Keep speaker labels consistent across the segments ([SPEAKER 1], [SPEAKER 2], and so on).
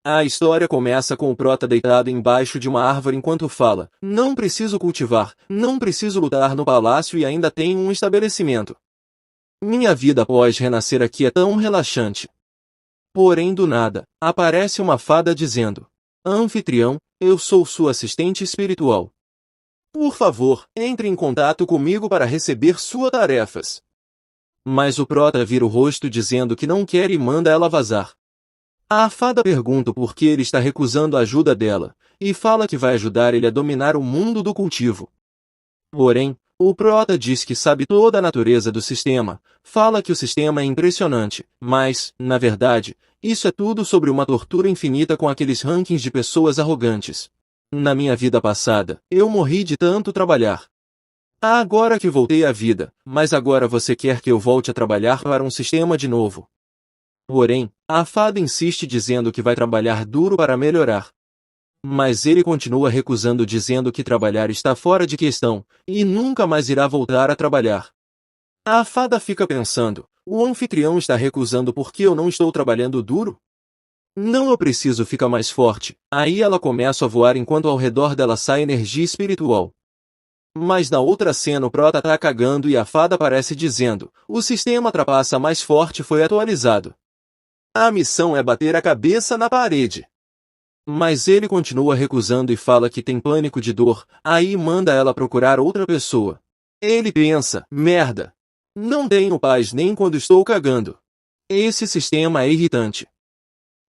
[SPEAKER 1] A história começa com o prota deitado embaixo de uma árvore enquanto fala: não preciso cultivar, não preciso lutar no palácio e ainda tenho um estabelecimento. Minha vida após renascer aqui é tão relaxante. Porém do nada, aparece uma fada dizendo: Anfitrião, eu sou sua assistente espiritual. Por favor, entre em contato comigo para receber suas tarefas. Mas o prota vira o rosto dizendo que não quer e manda ela vazar. A fada pergunta por que ele está recusando a ajuda dela, e fala que vai ajudar ele a dominar o mundo do cultivo. Porém, o prota diz que sabe toda a natureza do sistema, fala que o sistema é impressionante, mas, na verdade, isso é tudo sobre uma tortura infinita com aqueles rankings de pessoas arrogantes. Na minha vida passada, eu morri de tanto trabalhar. Agora que voltei à vida, mas agora você quer que eu volte a trabalhar para um sistema de novo. Porém, a fada insiste dizendo que vai trabalhar duro para melhorar. Mas ele continua recusando dizendo que trabalhar está fora de questão, e nunca mais irá voltar a trabalhar. A fada fica pensando, o anfitrião está recusando porque eu não estou trabalhando duro? Não, eu preciso ficar mais forte. Aí ela começa a voar enquanto ao redor dela sai energia espiritual. Mas na outra cena o prota tá cagando e a fada aparece dizendo, o sistema trapaça mais forte foi atualizado. A missão é bater a cabeça na parede. Mas ele continua recusando e fala que tem pânico de dor, aí manda ela procurar outra pessoa. Ele pensa, merda. Não tenho paz nem quando estou cagando. Esse sistema é irritante.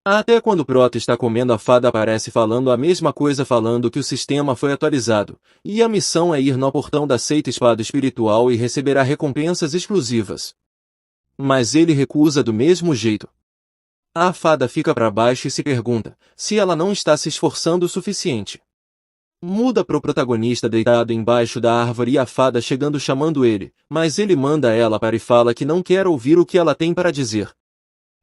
[SPEAKER 1] Até quando o prota está comendo a fada aparece falando a mesma coisa falando que o sistema foi atualizado, e a missão é ir no portão da seita espada espiritual e receberá recompensas exclusivas. Mas ele recusa do mesmo jeito. A fada fica para baixo e se pergunta se ela não está se esforçando o suficiente. Muda pro protagonista deitado embaixo da árvore e a fada chegando chamando ele, mas ele manda ela para e fala que não quer ouvir o que ela tem para dizer.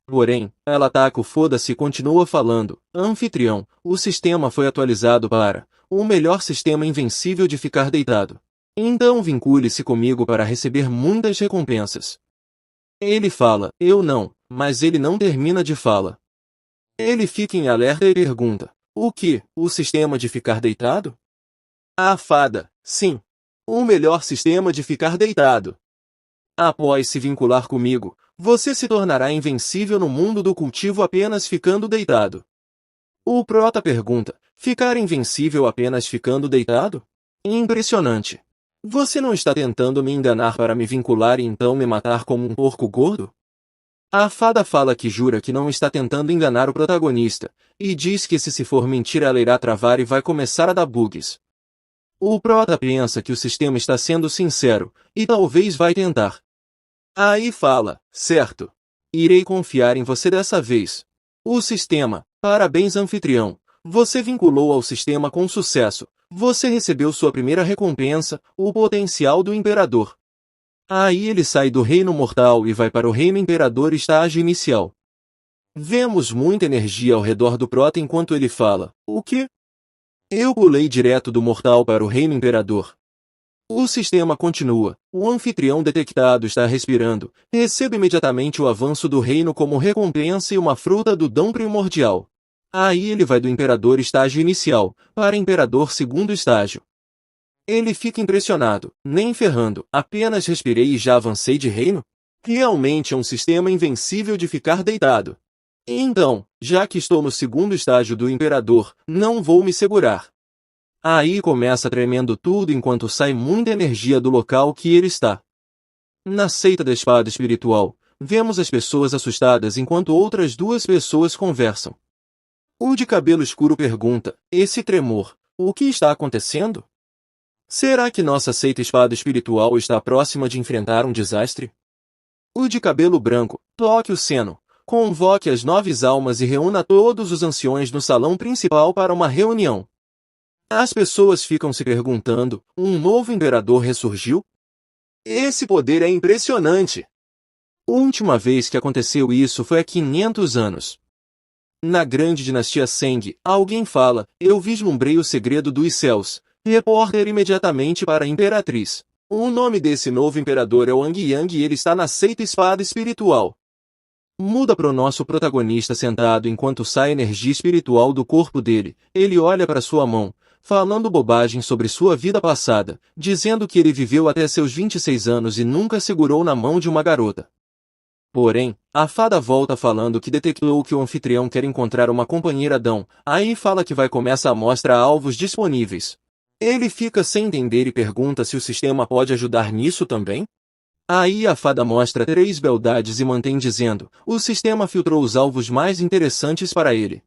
[SPEAKER 1] Porém, ela taca o foda-se e continua falando, anfitrião, o sistema foi atualizado para o melhor sistema invencível de ficar deitado. Então vincule-se comigo para receber muitas recompensas. Ele fala, eu não, mas ele não termina de fala. Ele fica em alerta e pergunta, o que, o sistema de ficar deitado? A fada, sim. O melhor sistema de ficar deitado. Após se vincular comigo, você se tornará invencível no mundo do cultivo apenas ficando deitado. O prota pergunta, ficar invencível apenas ficando deitado? Impressionante. Você não está tentando me enganar para me vincular e então me matar como um porco gordo? A fada fala que jura que não está tentando enganar o protagonista, e diz que se for mentira ela irá travar e vai começar a dar bugs. O prota pensa que o sistema está sendo sincero, e talvez vai tentar. Aí fala, certo. Irei confiar em você dessa vez. O sistema, parabéns anfitrião, você vinculou ao sistema com sucesso. Você recebeu sua primeira recompensa, o potencial do imperador. Aí ele sai do reino mortal e vai para o reino imperador estágio inicial. Vemos muita energia ao redor do prota enquanto ele fala, o quê? Eu pulei direto do mortal para o reino imperador. O sistema continua, o anfitrião detectado está respirando, recebe imediatamente o avanço do reino como recompensa e uma fruta do dom primordial. Aí ele vai do imperador estágio inicial, para imperador segundo estágio. Ele fica impressionado, nem ferrando, apenas respirei e já avancei de reino? Realmente é um sistema invencível de ficar deitado. Então, já que estou no segundo estágio do imperador, não vou me segurar. Aí começa tremendo tudo enquanto sai muita energia do local que ele está. Na seita da espada espiritual, vemos as pessoas assustadas enquanto outras duas pessoas conversam. O de cabelo escuro pergunta, esse tremor, o que está acontecendo? Será que nossa seita espada espiritual está próxima de enfrentar um desastre? O de cabelo branco, toque o sino, convoque as 9 almas e reúna todos os anciões no salão principal para uma reunião. As pessoas ficam se perguntando, um novo imperador ressurgiu? Esse poder é impressionante! A última vez que aconteceu isso foi há 500 anos. Na grande dinastia Seng, alguém fala, eu vislumbrei o segredo dos céus. Repórter imediatamente para a imperatriz. O nome desse novo imperador é Wang Yang e ele está na seita espada espiritual. Muda pro nosso protagonista sentado enquanto sai energia espiritual do corpo dele. Ele olha para sua mão, falando bobagem sobre sua vida passada, dizendo que ele viveu até seus 26 anos e nunca segurou na mão de uma garota. Porém, a fada volta falando que detectou que o anfitrião quer encontrar uma companheira Adão, aí fala que vai começar a mostra alvos disponíveis. Ele fica sem entender e pergunta se o sistema pode ajudar nisso também? Aí a fada mostra 3 beldades e mantém dizendo, o sistema filtrou os alvos mais interessantes para ele.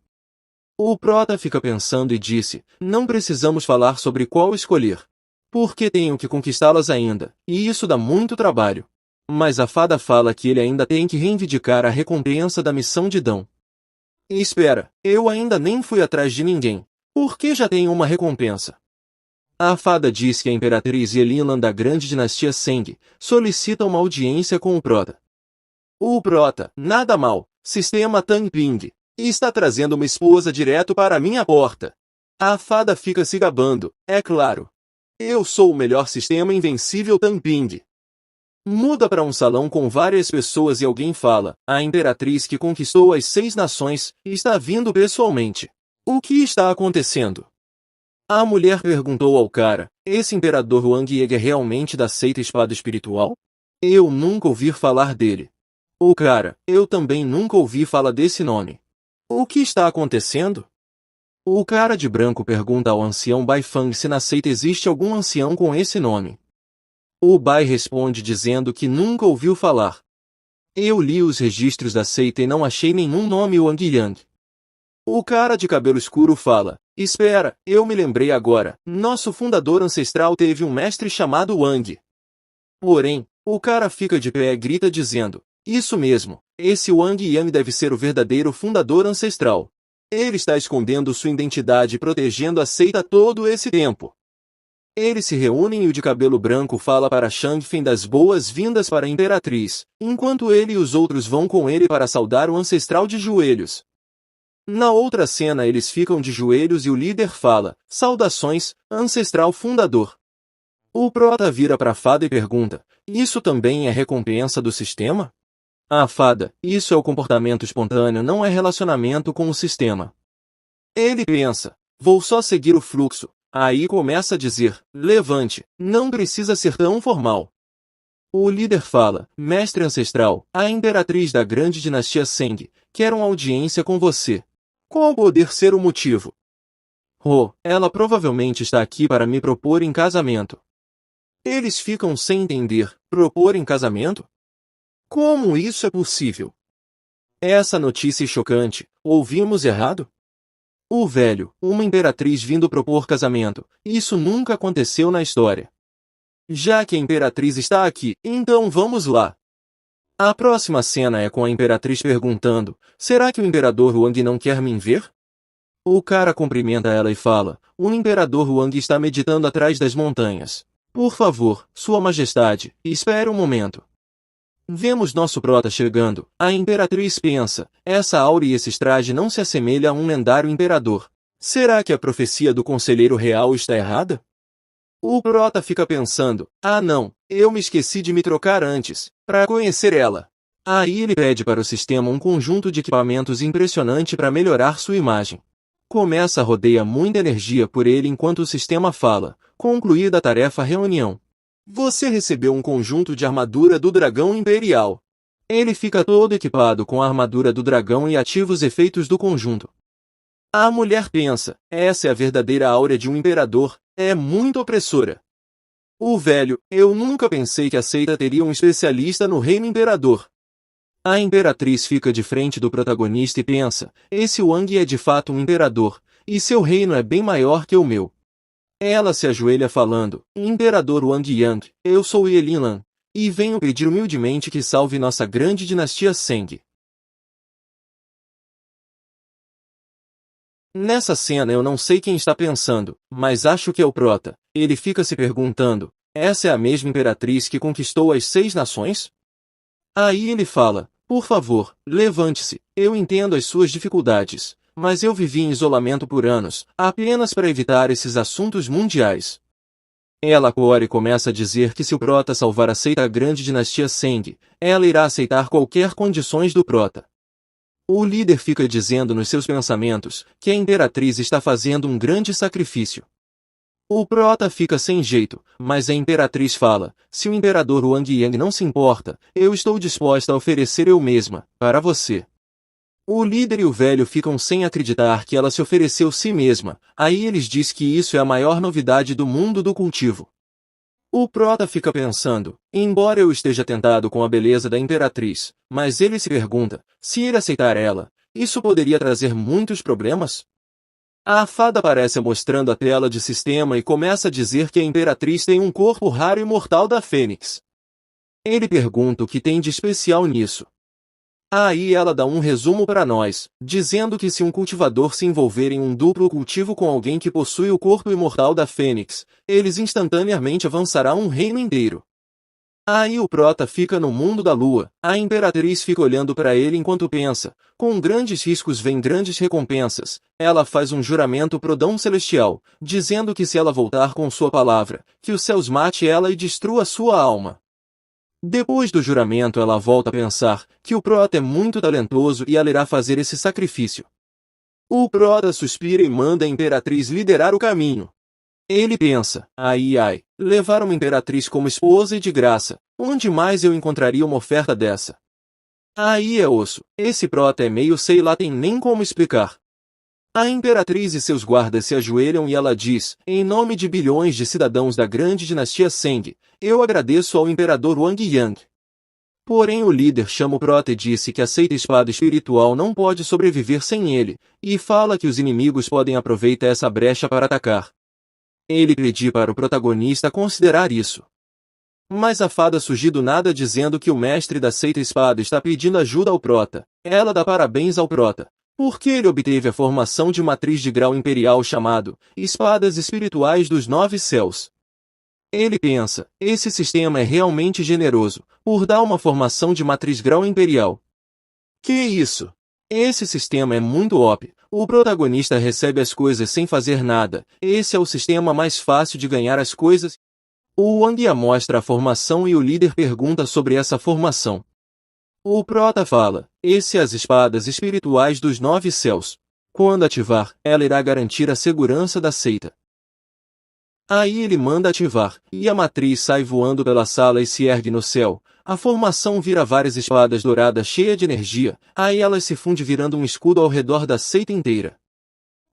[SPEAKER 1] O prota fica pensando e disse, não precisamos falar sobre qual escolher. Porque tenho que conquistá-las ainda, e isso dá muito trabalho. Mas a fada fala que ele ainda tem que reivindicar a recompensa da missão de Adão. Espera, eu ainda nem fui atrás de ninguém. Por que já tenho uma recompensa? A fada diz que a imperatriz Yelinlan da grande dinastia Seng solicita uma audiência com o prota. O prota, nada mal, sistema Tang Ping, está trazendo uma esposa direto para a minha porta. A fada fica se gabando, é claro. Eu sou o melhor sistema invencível Tang Ping. Muda para um salão com várias pessoas e alguém fala, a imperatriz que conquistou as 6 nações, está vindo pessoalmente. O que está acontecendo? A mulher perguntou ao cara, esse imperador Wang Yeg é realmente da seita espada espiritual? Eu nunca ouvi falar dele. O cara, eu também nunca ouvi falar desse nome. O que está acontecendo? O cara de branco pergunta ao ancião Bai Fang se na seita existe algum ancião com esse nome. O Bai responde dizendo que nunca ouviu falar. Eu li os registros da seita e não achei nenhum nome Wang Yang. O cara de cabelo escuro fala, espera, eu me lembrei agora, nosso fundador ancestral teve um mestre chamado Wang. Porém, o cara fica de pé e grita dizendo, isso mesmo, esse Wang Yang deve ser o verdadeiro fundador ancestral. Ele está escondendo sua identidade e protegendo a seita todo esse tempo. Eles se reúnem e o de cabelo branco fala para Shang Fen das boas-vindas para a imperatriz, enquanto ele e os outros vão com ele para saudar o ancestral de joelhos. Na outra cena eles ficam de joelhos e o líder fala, saudações, ancestral fundador. O prota vira para a fada e pergunta, isso também é recompensa do sistema? A fada, isso é o comportamento espontâneo, não é relacionamento com o sistema. Ele pensa, vou só seguir o fluxo. Aí começa a dizer, levante, não precisa ser tão formal. O líder fala, mestre ancestral, a imperatriz da grande dinastia Seng, quer uma audiência com você. Qual poder ser o motivo? Oh, ela provavelmente está aqui para me propor em casamento. Eles ficam sem entender, propor em casamento? Como isso é possível? Essa notícia é chocante, ouvimos errado? O velho, uma imperatriz vindo propor casamento, isso nunca aconteceu na história. Já que a imperatriz está aqui, então vamos lá. A próxima cena é com a imperatriz perguntando, será que o imperador Wang não quer me ver? O cara cumprimenta ela e fala, o imperador Wang está meditando atrás das montanhas. Por favor, sua majestade, espere um momento. Vemos nosso prota chegando, a imperatriz pensa, essa aura e esse traje não se assemelha a um lendário imperador. Será que a profecia do conselheiro real está errada? O prota fica pensando, ah não, eu me esqueci de me trocar antes, para conhecer ela. Aí ele pede para o sistema um conjunto de equipamentos impressionante para melhorar sua imagem. Começa a rodear muita energia por ele enquanto o sistema fala, concluída a tarefa reunião. Você recebeu um conjunto de armadura do dragão imperial. Ele fica todo equipado com a armadura do dragão e ativa os efeitos do conjunto. A mulher pensa, essa é a verdadeira aura de um imperador, é muito opressora. O velho, eu nunca pensei que a seita teria um especialista no reino imperador. A imperatriz fica de frente do protagonista e pensa, esse Wang é de fato um imperador, e seu reino é bem maior que o meu. Ela se ajoelha falando, Imperador Wang Yang, eu sou Yelinlan, e venho pedir humildemente que salve nossa grande dinastia Seng. Nessa cena eu não sei quem está pensando, mas acho que é o prota. Ele fica se perguntando, essa é a mesma imperatriz que conquistou as 6 nações? Aí ele fala, por favor, levante-se, eu entendo as suas dificuldades. Mas eu vivi em isolamento por anos, apenas para evitar esses assuntos mundiais. Ela corre e começa a dizer que se o prota salvar a seita grande dinastia Seng, ela irá aceitar qualquer condições do prota. O líder fica dizendo nos seus pensamentos que a imperatriz está fazendo um grande sacrifício. O prota fica sem jeito, mas a imperatriz fala: se o imperador Wang Yang não se importa, eu estou disposta a oferecer eu mesma, para você. O líder e o velho ficam sem acreditar que ela se ofereceu si mesma, aí eles diz que isso é a maior novidade do mundo do cultivo. O prota fica pensando, embora eu esteja tentado com a beleza da imperatriz, mas ele se pergunta, se ele aceitar ela, isso poderia trazer muitos problemas? A fada aparece mostrando a tela de sistema e começa a dizer que a imperatriz tem um corpo raro e mortal da Fênix. Ele pergunta o que tem de especial nisso. Aí ela dá um resumo para nós, dizendo que se um cultivador se envolver em um duplo cultivo com alguém que possui o corpo imortal da Fênix, eles instantaneamente avançarão um reino inteiro. Aí o prota fica no mundo da lua, a imperatriz fica olhando para ele enquanto pensa, com grandes riscos vem grandes recompensas, ela faz um juramento pro Dão Celestial, dizendo que se ela voltar com sua palavra, que os céus mate ela e destrua sua alma. Depois do juramento ela volta a pensar que o prota é muito talentoso e ela irá fazer esse sacrifício. O prota suspira e manda a imperatriz liderar o caminho. Ele pensa, ai, levar uma imperatriz como esposa e de graça, onde mais eu encontraria uma oferta dessa? Aí é osso, esse prota é meio sei lá tem nem como explicar. A imperatriz e seus guardas se ajoelham e ela diz, em nome de bilhões de cidadãos da grande dinastia Seng, eu agradeço ao imperador Wang Yang. Porém o líder chama o prota e disse que aceita espada espiritual não pode sobreviver sem ele, e fala que os inimigos podem aproveitar essa brecha para atacar. Ele pediu para o protagonista considerar isso. Mas a fada surgiu do nada dizendo que o mestre da seita espada está pedindo ajuda ao prota. Ela dá parabéns ao prota, porque ele obteve a formação de matriz de grau imperial chamado Espadas Espirituais dos Nove Céus. Ele pensa, esse sistema é realmente generoso, por dar uma formação de matriz grau imperial. Que isso? Esse sistema é muito OP. O protagonista recebe as coisas sem fazer nada. Esse é o sistema mais fácil de ganhar as coisas. O Wang mostra a formação e o líder pergunta sobre essa formação. O prota fala, esse é as espadas espirituais dos Nove Céus. Quando ativar, ela irá garantir a segurança da seita. Aí ele manda ativar, e a matriz sai voando pela sala e se ergue no céu. A formação vira várias espadas douradas cheias de energia, aí elas se fundem virando um escudo ao redor da seita inteira.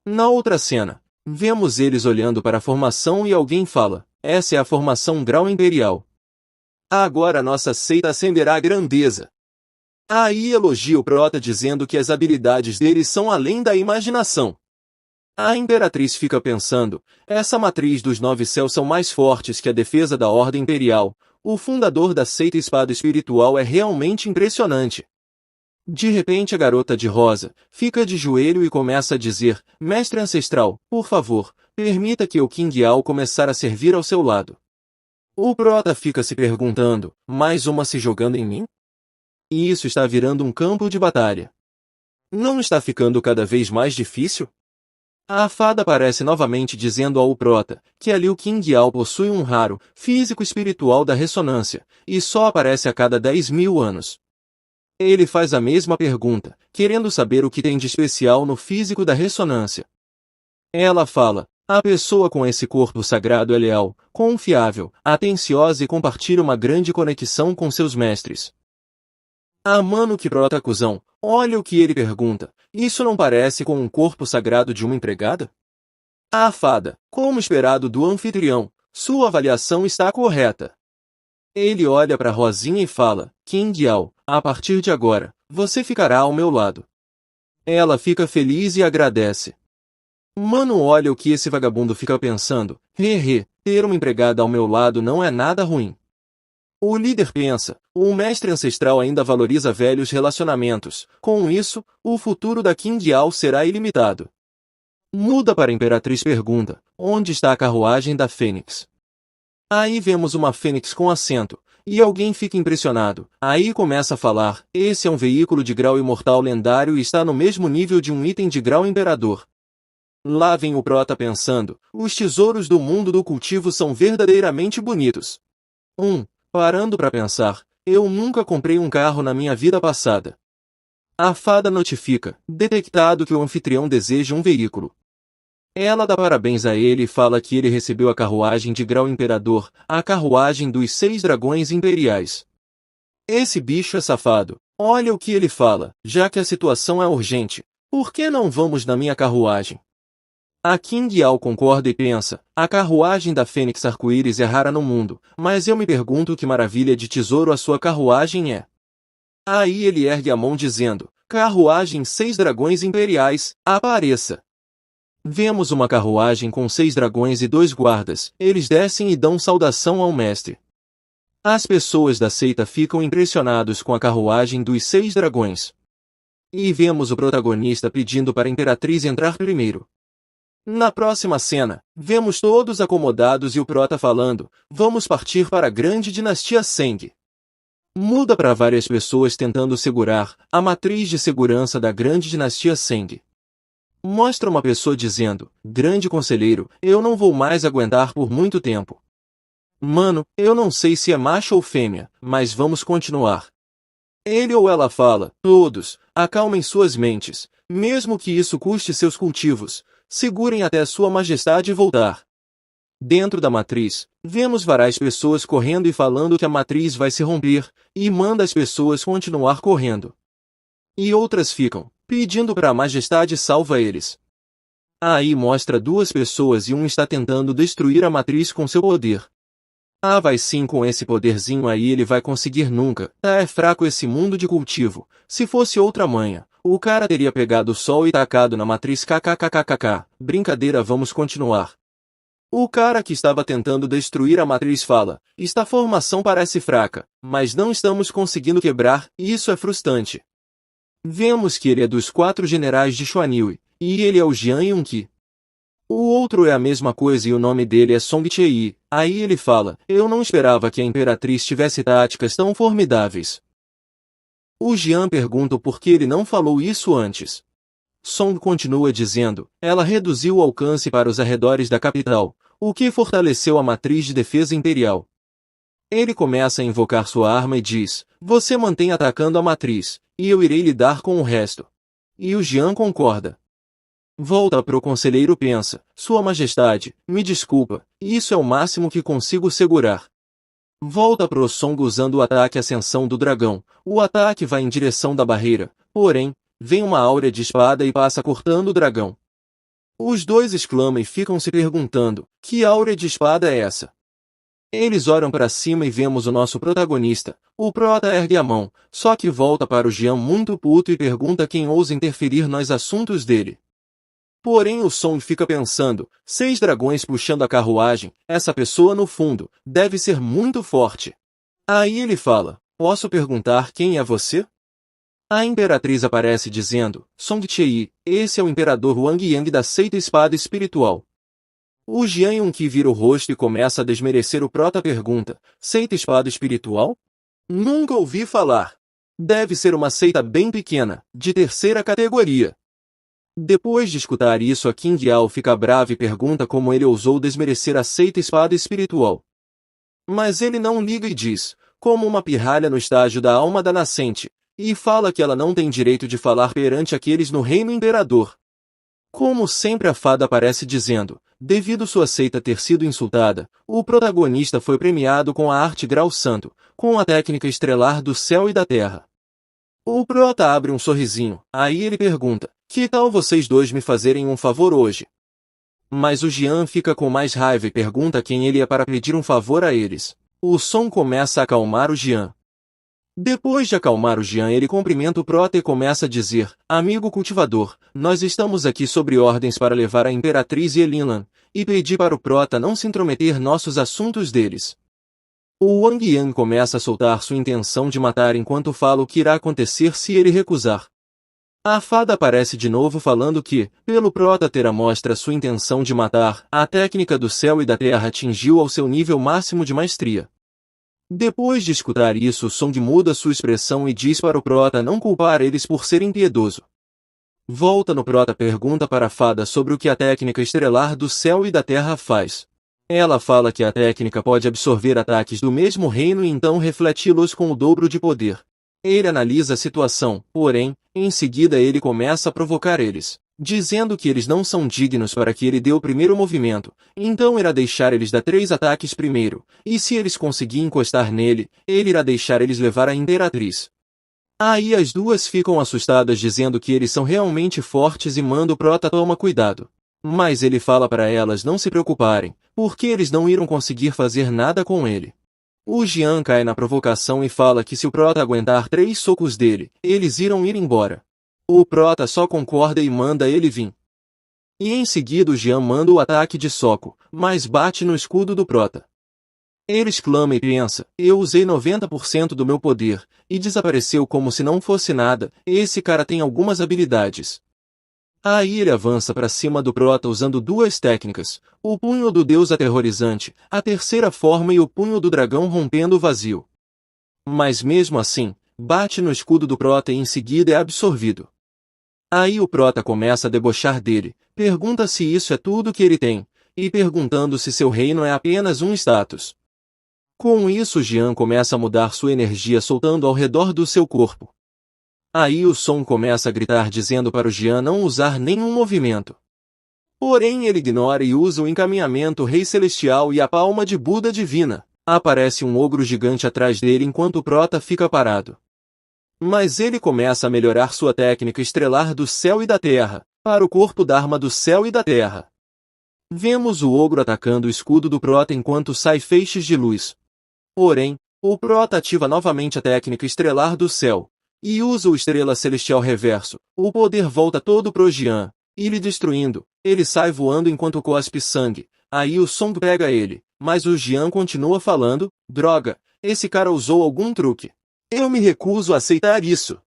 [SPEAKER 1] Na outra cena, vemos eles olhando para a formação e alguém fala, essa é a formação grau imperial. Agora nossa seita ascenderá à grandeza. Aí elogia o prota dizendo que as habilidades deles são além da imaginação. A imperatriz fica pensando, essa matriz dos Nove Céus são mais fortes que a defesa da Ordem Imperial. O fundador da seita espada espiritual é realmente impressionante. De repente a garota de rosa fica de joelho e começa a dizer, mestre ancestral, por favor, permita que eu Qing Yao começar a servir ao seu lado. O prota fica se perguntando, mais uma se jogando em mim? E isso está virando um campo de batalha. Não está ficando cada vez mais difícil? A fada aparece novamente dizendo ao prota que ali o Qing Yao possui um raro físico espiritual da ressonância, e só aparece a cada 10.000 anos. Ele faz a mesma pergunta, querendo saber o que tem de especial no físico da ressonância. Ela fala, a pessoa com esse corpo sagrado é leal, confiável, atenciosa e compartilha uma grande conexão com seus mestres. Ah, mano, que prota cuzão, olha o que ele pergunta, isso não parece com um corpo sagrado de uma empregada? A fada, como esperado do anfitrião, sua avaliação está correta. Ele olha para Rosinha e fala, Qing Yao, a partir de agora, você ficará ao meu lado. Ela fica feliz e agradece. Mano, olha o que esse vagabundo fica pensando, ter uma empregada ao meu lado não é nada ruim. O líder pensa, o mestre ancestral ainda valoriza velhos relacionamentos, com isso, o futuro da Qing Yao será ilimitado. Muda para a imperatriz pergunta, onde está a carruagem da Fênix? Aí vemos uma Fênix com assento, e alguém fica impressionado, aí começa a falar, esse é um veículo de grau imortal lendário e está no mesmo nível de um item de grau imperador. Lá vem o prota pensando, os tesouros do mundo do cultivo são verdadeiramente bonitos. Parando para pensar, eu nunca comprei um carro na minha vida passada. A fada notifica, detectado que o anfitrião deseja um veículo. Ela dá parabéns a ele e fala que ele recebeu a carruagem de Grau Imperador, a carruagem dos 6 dragões imperiais. Esse bicho é safado. Olha o que ele fala, já que a situação é urgente. Por que não vamos na minha carruagem? A King Yao concorda e pensa, a carruagem da Fênix Arco-Íris é rara no mundo, mas eu me pergunto que maravilha de tesouro a sua carruagem é. Aí ele ergue a mão dizendo, carruagem 6 dragões imperiais, apareça. Vemos uma carruagem com 6 dragões e 2 guardas, eles descem e dão saudação ao mestre. As pessoas da seita ficam impressionados com a carruagem dos 6 dragões. E vemos o protagonista pedindo para a Imperatriz entrar primeiro. Na próxima cena, vemos todos acomodados e o prota falando, vamos partir para a grande dinastia Seng. Muda para várias pessoas tentando segurar a matriz de segurança da grande dinastia Seng. Mostra uma pessoa dizendo, grande conselheiro, eu não vou mais aguentar por muito tempo. Mano, eu não sei se é macho ou fêmea, mas vamos continuar. Ele ou ela fala, todos, acalmem suas mentes, mesmo que isso custe seus cultivos, segurem até sua majestade voltar. Dentro da matriz, vemos várias pessoas correndo e falando que a matriz vai se romper, e manda as pessoas continuar correndo. E outras ficam, pedindo para a majestade salva eles. Aí mostra 2 pessoas e um está tentando destruir a matriz com seu poder. Ah, vai sim, com esse poderzinho aí ele vai conseguir nunca. É fraco esse mundo de cultivo. Se fosse outra manha, o cara teria pegado o sol e tacado na matriz kkkkkk. Brincadeira, vamos continuar. O cara que estava tentando destruir a matriz fala, esta formação parece fraca, mas não estamos conseguindo quebrar, e isso é frustrante. Vemos que ele é dos 4 generais de Xuanil, e ele é o Jian Yunqi. O outro é a mesma coisa e o nome dele é Song Chei. Aí ele fala, eu não esperava que a Imperatriz tivesse táticas tão formidáveis. O Jian pergunta por que ele não falou isso antes. Song continua dizendo, ela reduziu o alcance para os arredores da capital, o que fortaleceu a matriz de defesa imperial. Ele começa a invocar sua arma e diz, você mantém atacando a matriz, e eu irei lidar com o resto. E o Jian concorda. Volta pro conselheiro pensa, Sua Majestade, me desculpa, isso é o máximo que consigo segurar. Volta pro Song usando o ataque Ascensão do Dragão, o ataque vai em direção da barreira, porém, vem uma áurea de espada e passa cortando o dragão. Os dois exclamam e ficam se perguntando, que áurea de espada é essa? Eles olham para cima e vemos o nosso protagonista, o prota ergue a mão, só que volta para o Jian muito puto e pergunta quem ousa interferir nos assuntos dele. Porém o Song fica pensando, 6 dragões puxando a carruagem, essa pessoa no fundo, deve ser muito forte. Aí ele fala, posso perguntar quem é você? A Imperatriz aparece dizendo, Song Chei, esse é o Imperador Wang Yang da seita espada espiritual. O Jian Yunqi vira o rosto e começa a desmerecer o prota pergunta, seita espada espiritual? Nunca ouvi falar. Deve ser uma seita bem pequena, de 3ª categoria. Depois de escutar isso a King Yao fica brava e pergunta como ele ousou desmerecer a seita espada espiritual. Mas ele não liga e diz, como uma pirralha no estágio da alma da nascente, e fala que ela não tem direito de falar perante aqueles no reino imperador. Como sempre a fada aparece dizendo, devido sua seita ter sido insultada, o protagonista foi premiado com a arte grau santo, com a técnica estrelar do céu e da terra. O prota abre um sorrisinho, aí ele pergunta, que tal vocês dois me fazerem um favor hoje? Mas o Jian fica com mais raiva e pergunta quem ele é para pedir um favor a eles. O Song começa a acalmar o Jian. Depois de acalmar o Jian ele cumprimenta o prota e começa a dizer, amigo cultivador, nós estamos aqui sobre ordens para levar a Imperatriz e Elinlan, e pedir para o prota não se intrometer nossos assuntos deles. O Wang Yang começa a soltar sua intenção de matar enquanto fala o que irá acontecer se ele recusar. A fada aparece de novo falando que, pelo prota ter a mostra sua intenção de matar, a técnica do céu e da terra atingiu ao seu nível máximo de maestria. Depois de escutar isso, Song muda sua expressão e diz para o prota não culpar eles por ser impiedoso. Volta no prota pergunta para a fada sobre o que a técnica estrelar do céu e da terra faz. Ela fala que a técnica pode absorver ataques do mesmo reino e então refleti-los com o dobro de poder. Ele analisa a situação, porém, Em seguida ele começa a provocar eles, dizendo que eles não são dignos para que ele dê o primeiro movimento, então irá deixar eles dar 3 ataques primeiro, e se eles conseguirem encostar nele, ele irá deixar eles levar a Imperatriz. Aí as duas ficam assustadas dizendo que eles são realmente fortes e manda o Prota tomar cuidado. Mas ele fala para elas não se preocuparem, porque eles não irão conseguir fazer nada com ele. O Jian cai na provocação e fala que se o Prota aguentar 3 socos dele, eles irão ir embora. O Prota só concorda e manda ele vir. E em seguida o Jian manda o ataque de soco, mas bate no escudo do Prota. Ele exclama e pensa, eu usei 90% do meu poder, e desapareceu como se não fosse nada, esse cara tem algumas habilidades. Aí ele avança para cima do Prota usando 2 técnicas, o punho do deus aterrorizante, a terceira forma e o punho do dragão rompendo o vazio. Mas mesmo assim, bate no escudo do Prota e em seguida é absorvido. Aí o Prota começa a debochar dele, pergunta se isso é tudo que ele tem, e perguntando se seu reino é apenas um status. Com isso Jian começa a mudar sua energia soltando ao redor do seu corpo. Aí o Som começa a gritar dizendo para o Jian não usar nenhum movimento. Porém ele ignora e usa o encaminhamento Rei Celestial e a palma de Buda Divina. Aparece um ogro gigante atrás dele enquanto o Prota fica parado. Mas ele começa a melhorar sua técnica estrelar do céu e da terra, para o corpo Dharma do céu e da terra. Vemos o ogro atacando o escudo do Prota enquanto sai feixes de luz. Porém, o Prota ativa novamente a técnica estrelar do céu, e usa o Estrela Celestial Reverso. O poder volta todo pro Jian, e lhe destruindo, ele sai voando enquanto cospe sangue. Aí o Song pega ele, mas o Jian continua falando, droga, esse cara usou algum truque. Eu me recuso a aceitar isso.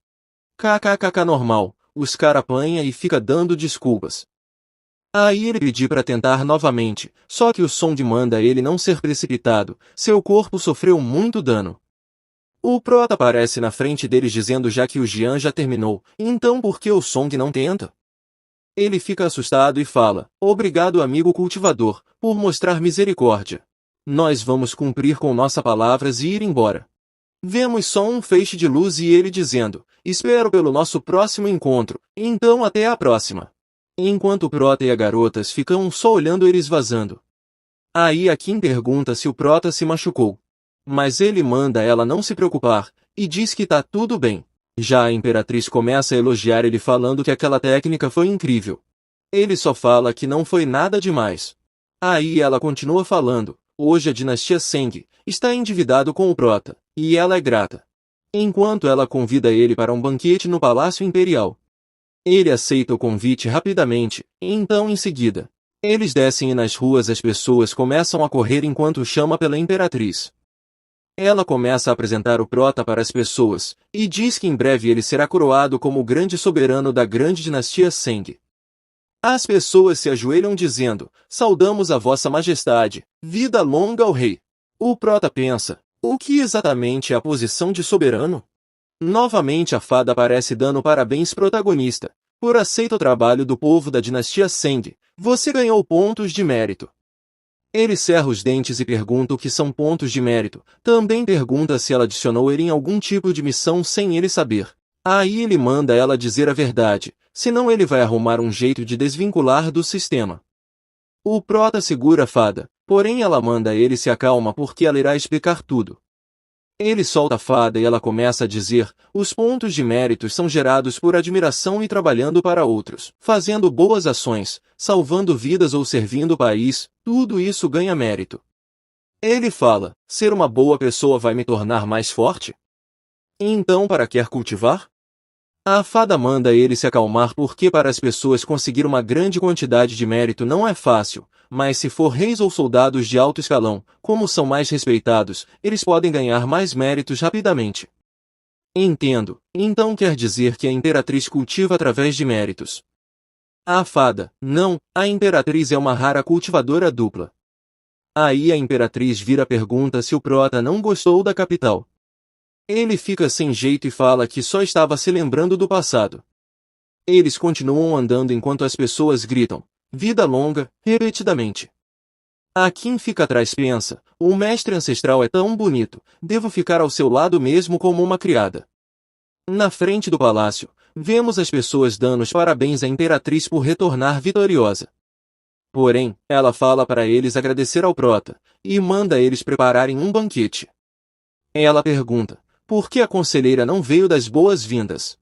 [SPEAKER 1] KKKK normal, os cara apanha e fica dando desculpas. Aí ele pediu para tentar novamente, só que o Song manda ele não ser precipitado, seu corpo sofreu muito dano. O Prota aparece na frente deles dizendo já que o Jian já terminou, então por que o Song não tenta? Ele fica assustado e fala, obrigado amigo cultivador, por mostrar misericórdia. Nós vamos cumprir com nossas palavras e ir embora. Vemos só um feixe de luz e ele dizendo, espero pelo nosso próximo encontro, então até a próxima. Enquanto o Prota e a garotas ficam só olhando eles vazando. Aí a Kim pergunta se o Prota se machucou. Mas ele manda ela não se preocupar, e diz que tá tudo bem. Já a Imperatriz começa a elogiar ele falando que aquela técnica foi incrível. Ele só fala que não foi nada demais. Aí ela continua falando, hoje a dinastia Seng está endividado com o Prota, e ela é grata. Enquanto ela convida ele para um banquete no Palácio Imperial. Ele aceita o convite rapidamente, e então em seguida, eles descem e nas ruas as pessoas começam a correr enquanto chama pela Imperatriz. Ela começa a apresentar o Prota para as pessoas, e diz que em breve ele será coroado como o grande soberano da grande dinastia Seng. As pessoas se ajoelham dizendo, saudamos a vossa majestade, vida longa ao rei. O Prota pensa, o que exatamente é a posição de soberano? Novamente a fada aparece dando parabéns protagonista, por aceito o trabalho do povo da dinastia Seng, você ganhou pontos de mérito. Ele cerra os dentes e pergunta o que são pontos de mérito. Também pergunta se ela adicionou ele em algum tipo de missão sem ele saber. Aí ele manda ela dizer a verdade, senão ele vai arrumar um jeito de desvincular do sistema. O Prota segura a fada, porém ela manda ele se acalma porque ela irá explicar tudo. Ele solta a fada e ela começa a dizer, os pontos de méritos são gerados por admiração e trabalhando para outros, fazendo boas ações, salvando vidas ou servindo o país, tudo isso ganha mérito. Ele fala, ser uma boa pessoa vai me tornar mais forte? Então para que cultivar? A fada manda ele se acalmar porque para as pessoas conseguir uma grande quantidade de mérito não é fácil, mas se for reis ou soldados de alto escalão, como são mais respeitados, eles podem ganhar mais méritos rapidamente. Entendo, então quer dizer que a Imperatriz cultiva através de méritos. A fada, não, a Imperatriz é uma rara cultivadora dupla. Aí a Imperatriz vira pergunta se o Prota não gostou da capital. Ele fica sem jeito e fala que só estava se lembrando do passado. Eles continuam andando enquanto as pessoas gritam, vida longa, repetidamente. A Kim fica atrás e pensa, o mestre ancestral é tão bonito, devo ficar ao seu lado mesmo como uma criada. Na frente do palácio, vemos as pessoas dando os parabéns à imperatriz por retornar vitoriosa. Porém, ela fala para eles agradecer ao prota, e manda eles prepararem um banquete. Ela pergunta, por que a conselheira não veio das boas-vindas?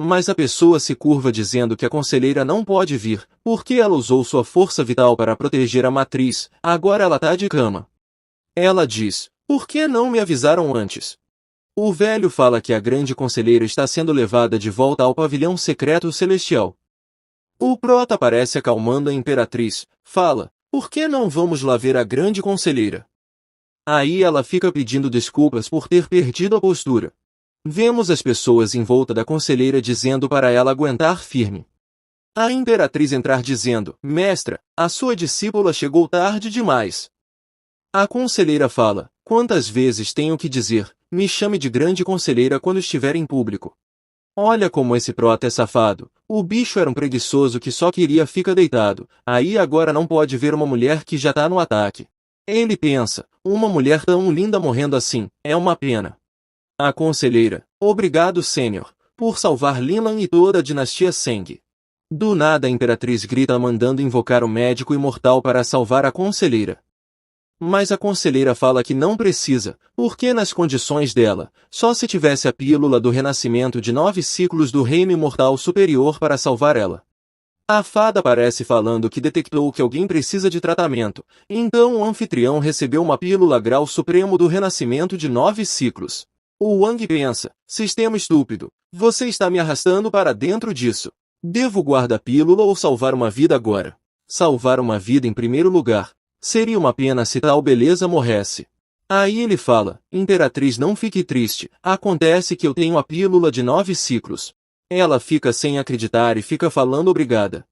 [SPEAKER 1] Mas a pessoa se curva dizendo que a conselheira não pode vir, porque ela usou sua força vital para proteger a matriz, agora ela tá de cama. Ela diz, por que não me avisaram antes? O velho fala que a grande conselheira está sendo levada de volta ao pavilhão secreto celestial. O prota parece acalmando a imperatriz, fala, por que não vamos lá ver a grande conselheira? Aí ela fica pedindo desculpas por ter perdido a postura. Vemos as pessoas em volta da conselheira dizendo para ela aguentar firme. A imperatriz entrar dizendo, mestra, a sua discípula chegou tarde demais. A conselheira fala, quantas vezes tenho que dizer, me chame de grande conselheira quando estiver em público. Olha como esse prota é safado, o bicho era um preguiçoso que só queria ficar deitado, aí agora não pode ver uma mulher que já tá no ataque. Ele pensa, uma mulher tão linda morrendo assim, é uma pena. A conselheira, obrigado Sênior, por salvar Linlan e toda a dinastia Seng. Do nada a imperatriz grita mandando invocar o médico imortal para salvar a conselheira. Mas a conselheira fala que não precisa, porque nas condições dela, só se tivesse a pílula do renascimento de 9 ciclos do reino imortal superior para salvar ela. A fada parece falando que detectou que alguém precisa de tratamento, então o anfitrião recebeu uma pílula grau supremo do renascimento de 9 ciclos. O Wang pensa, sistema estúpido, você está me arrastando para dentro disso. Devo guardar a pílula ou salvar uma vida agora? Salvar uma vida em primeiro lugar. Seria uma pena se tal beleza morresse. Aí ele fala, imperatriz não fique triste, acontece que eu tenho a pílula de 9 ciclos. Ela fica sem acreditar e fica falando obrigada.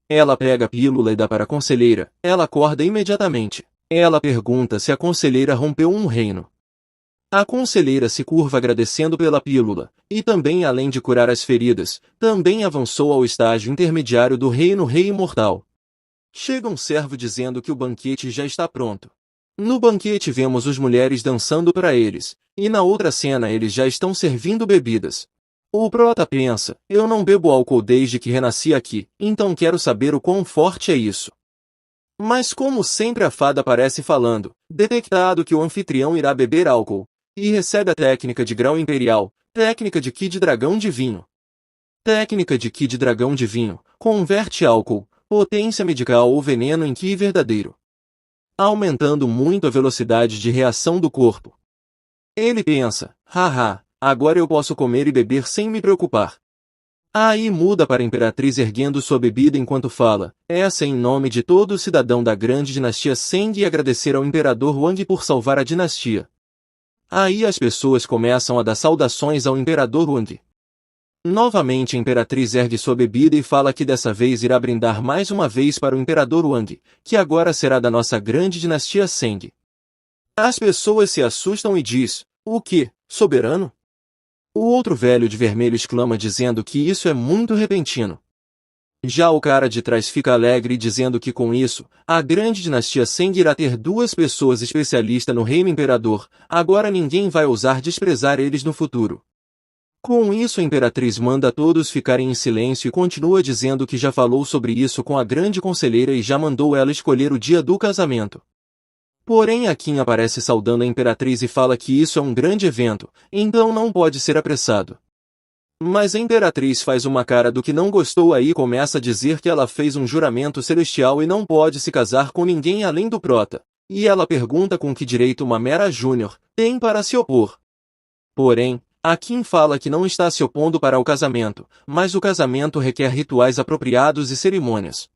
[SPEAKER 1] Ela pega a pílula e dá para a conselheira, ela acorda imediatamente. Ela pergunta se a conselheira rompeu um reino. A conselheira se curva agradecendo pela pílula, e também além de curar as feridas, também avançou ao estágio intermediário do reino rei imortal. Chega um servo dizendo que o banquete já está pronto. No banquete vemos as mulheres dançando para eles, e na outra cena eles já estão servindo bebidas. O prota pensa, eu não bebo álcool desde que renasci aqui, então quero saber o quão forte é isso. Mas como sempre a fada aparece falando, detectado que o anfitrião irá beber álcool, e recebe a técnica de grau imperial, técnica de Ki de dragão de vinho. Técnica de Ki de dragão de vinho, converte álcool, potência medical ou veneno em Ki verdadeiro, aumentando muito a velocidade de reação do corpo. Ele pensa, haha, agora eu posso comer e beber sem me preocupar. Aí muda para a imperatriz erguendo sua bebida enquanto fala, essa em nome de todo o cidadão da grande dinastia Seng e agradecer ao imperador Wang por salvar a dinastia. Aí as pessoas começam a dar saudações ao imperador Wang. Novamente a imperatriz ergue sua bebida e fala que dessa vez irá brindar mais uma vez para o imperador Wang, que agora será da nossa grande dinastia Seng. As pessoas se assustam e diz, o que, soberano? O outro velho de vermelho exclama dizendo que isso é muito repentino. Já o cara de trás fica alegre dizendo que com isso, a grande dinastia Seng irá ter 2 pessoas especialistas no reino imperador, agora ninguém vai ousar desprezar eles no futuro. Com isso a imperatriz manda todos ficarem em silêncio e continua dizendo que já falou sobre isso com a grande conselheira e já mandou ela escolher o dia do casamento. Porém a Qin aparece saudando a imperatriz e fala que isso é um grande evento, então não pode ser apressado. Mas a imperatriz faz uma cara do que não gostou aí e começa a dizer que ela fez um juramento celestial e não pode se casar com ninguém além do prota. E ela pergunta com que direito uma mera júnior tem para se opor. Porém, a Qin fala que não está se opondo para o casamento, mas o casamento requer rituais apropriados e cerimônias.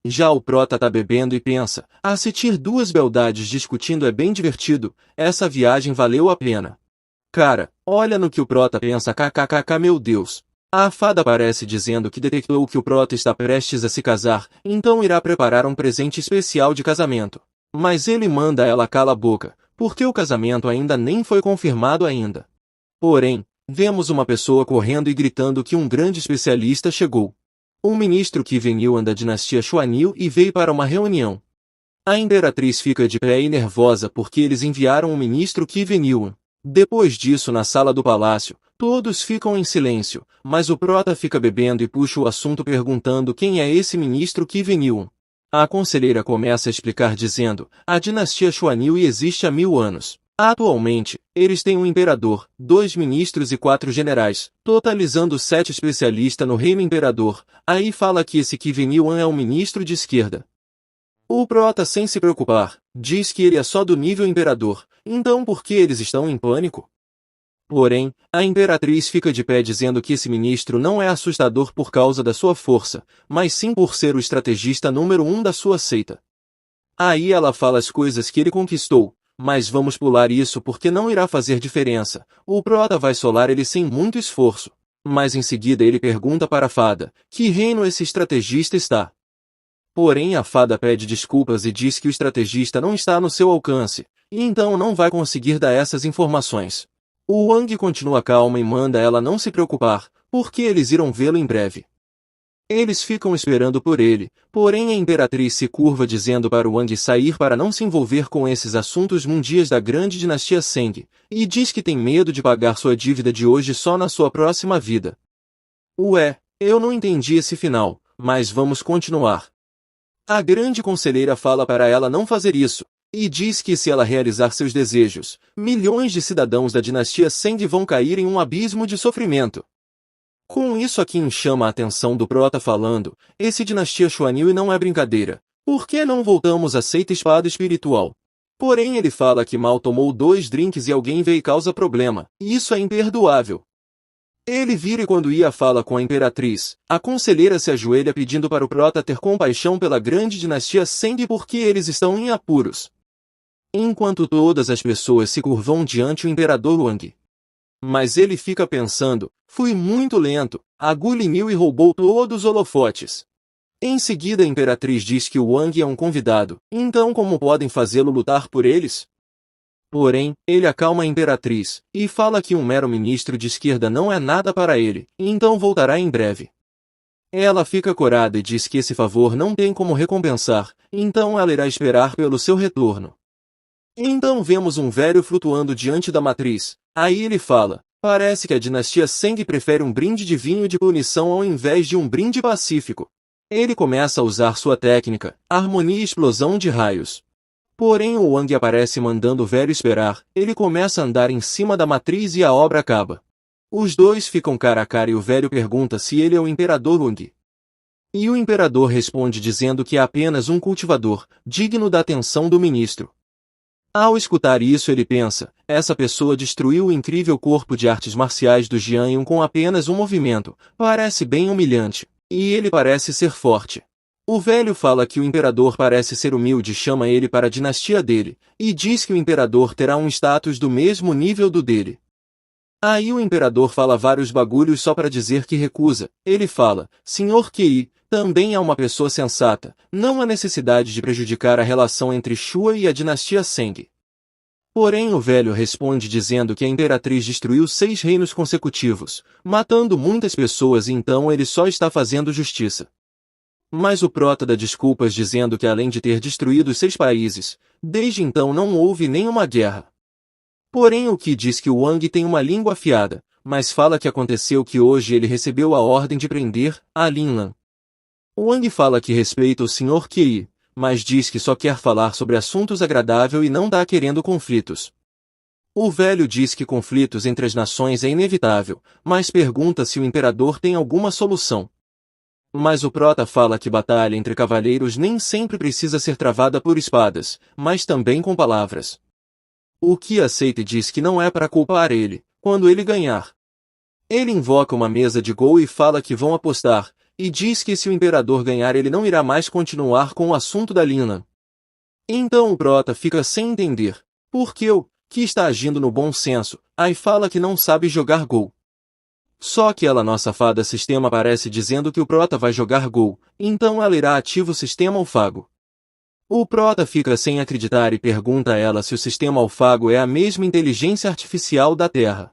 [SPEAKER 1] Já o prota tá bebendo e pensa, assistir 2 beldades discutindo é bem divertido, essa viagem valeu a pena. Cara, olha no que o prota pensa kkkk meu Deus. A fada aparece dizendo que detectou que o prota está prestes a se casar, então irá preparar um presente especial de casamento. Mas ele manda ela cala a boca, porque o casamento ainda nem foi confirmado ainda. Porém, vemos uma pessoa correndo e gritando que um grande especialista chegou. Um ministro que veio da dinastia Xuanil e veio para uma reunião. A imperatriz fica de pé e nervosa porque eles enviaram um ministro que veio. Depois disso na sala do palácio, Todos ficam em silêncio, mas o Prota fica bebendo e puxa o assunto perguntando quem é esse ministro que veniu. A conselheira começa a explicar dizendo, a dinastia Xuanil existe há 1000 anos. Atualmente, eles têm um imperador, 2 ministros e 4 generais, totalizando 7 especialistas no reino imperador. Aí fala que esse Qi Yuan é um ministro de esquerda. O Prota, sem se preocupar, diz que ele é só do nível imperador, então por que eles estão em pânico? Porém, a imperatriz fica de pé dizendo que esse ministro não é assustador por causa da sua força, mas sim por ser o estrategista número 1 da sua seita. Aí ela fala as coisas que ele conquistou, mas vamos pular isso porque não irá fazer diferença. O Prota vai solar ele sem muito esforço. Mas em seguida ele pergunta para a fada, que reino esse estrategista está? Porém a fada pede desculpas e diz que o estrategista não está no seu alcance, e então não vai conseguir dar essas informações. O Wang continua calma e manda ela não se preocupar, porque eles irão vê-lo em breve. Eles ficam esperando por ele, porém a imperatriz se curva dizendo para o Wang sair para não se envolver com esses assuntos mundiais da grande dinastia Seng, e diz que tem medo de pagar sua dívida de hoje só na sua próxima vida. Ué, eu não entendi esse final, mas vamos continuar. A grande conselheira fala para ela não fazer isso, e diz que se ela realizar seus desejos, milhões de cidadãos da dinastia Seng vão cair em um abismo de sofrimento. Com isso Qin chama a atenção do Prota falando, esse dinastia Xuanil não é brincadeira, por que não voltamos à seita espada espiritual? Porém ele fala que mal tomou 2 drinks e alguém veio e causa problema, e isso é imperdoável. Ele vira e quando ia fala com a imperatriz, a conselheira se ajoelha pedindo para o Prota ter compaixão pela grande dinastia Seng porque eles estão em apuros. Enquanto todas as pessoas se curvam diante o imperador Wang. Mas ele fica pensando, fui muito lento, a Guilin e roubou todos os holofotes. Em seguida a imperatriz diz que o Wang é um convidado, então como podem fazê-lo lutar por eles? Porém, ele acalma a imperatriz, e fala que um mero ministro de esquerda não é nada para ele, então voltará em breve. Ela fica corada e diz que esse favor não tem como recompensar, então ela irá esperar pelo seu retorno. Então vemos um velho flutuando diante da matriz, aí ele fala, parece que a dinastia Seng prefere um brinde de vinho de punição ao invés de um brinde pacífico. Ele começa a usar sua técnica, harmonia e explosão de raios. Porém o Wang aparece mandando o velho esperar, ele começa a andar em cima da matriz e a obra acaba. Os dois ficam cara a cara e o velho pergunta se ele é o imperador Wang. E o imperador responde dizendo que é apenas um cultivador, digno da atenção do ministro. Ao escutar isso ele pensa, essa pessoa destruiu o incrível corpo de artes marciais do Jian Yun com apenas um movimento, parece bem humilhante, e ele parece ser forte. O velho fala que o imperador parece ser humilde e chama ele para a dinastia dele, e diz que o imperador terá um status do mesmo nível do dele. Aí o imperador fala vários bagulhos só para dizer que recusa, ele fala, Senhor Qi, também é uma pessoa sensata, não há necessidade de prejudicar a relação entre Shua e a dinastia Seng. Porém o velho responde dizendo que a imperatriz destruiu 6 reinos consecutivos, matando muitas pessoas e então ele só está fazendo justiça. Mas o Prota dá desculpas dizendo que além de ter destruído 6 países, desde então não houve nenhuma guerra. Porém o Qi diz que o Wang tem uma língua afiada, mas fala que aconteceu que hoje ele recebeu a ordem de prender a Linlan. O Wang fala que respeita o Sr. Qi, mas diz que só quer falar sobre assuntos agradáveis e não está querendo conflitos. O velho diz que conflitos entre as nações é inevitável, mas pergunta se o imperador tem alguma solução. Mas o Prota fala que batalha entre cavaleiros nem sempre precisa ser travada por espadas, mas também com palavras. O Qi aceita e diz que não é para culpar ele, quando ele ganhar. Ele invoca uma mesa de Go e fala que vão apostar, e diz que se o imperador ganhar ele não irá mais continuar com o assunto da Linlan. Então o Prota fica sem entender, porque o Qi está agindo no bom senso, aí fala que não sabe jogar Go. Só que ela nossa fada sistema aparece dizendo que o Prota vai jogar Go, então ela irá ativar o sistema Alfago. O Prota fica sem acreditar e pergunta a ela se o sistema Alfago é a mesma inteligência artificial da Terra.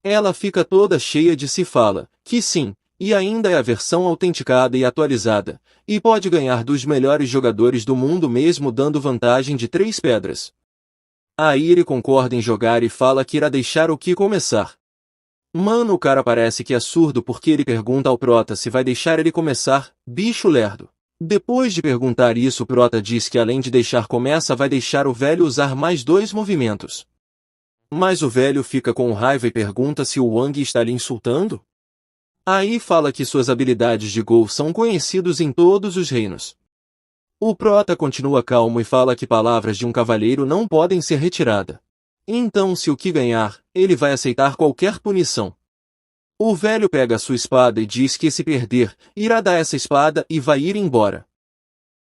[SPEAKER 1] Ela fica toda cheia de si e fala, que sim, e ainda é a versão autenticada e atualizada, e pode ganhar dos melhores jogadores do mundo mesmo dando vantagem de 3 pedras. Aí ele concorda em jogar e fala que irá deixar o Qi começar. Mano, o cara parece que é surdo porque ele pergunta ao prota se vai deixar ele começar, bicho lerdo. Depois de perguntar isso, o prota diz que além de deixar começa vai deixar o velho usar mais 2 movimentos. Mas o velho fica com raiva e pergunta se o Wang está lhe insultando. Aí fala que suas habilidades de Gol são conhecidos em todos os reinos. O prota continua calmo e fala que palavras de um cavalheiro não podem ser retiradas. Então, se o que ganhar, ele vai aceitar qualquer punição. O velho pega sua espada e diz que se perder, irá dar essa espada e vai ir embora.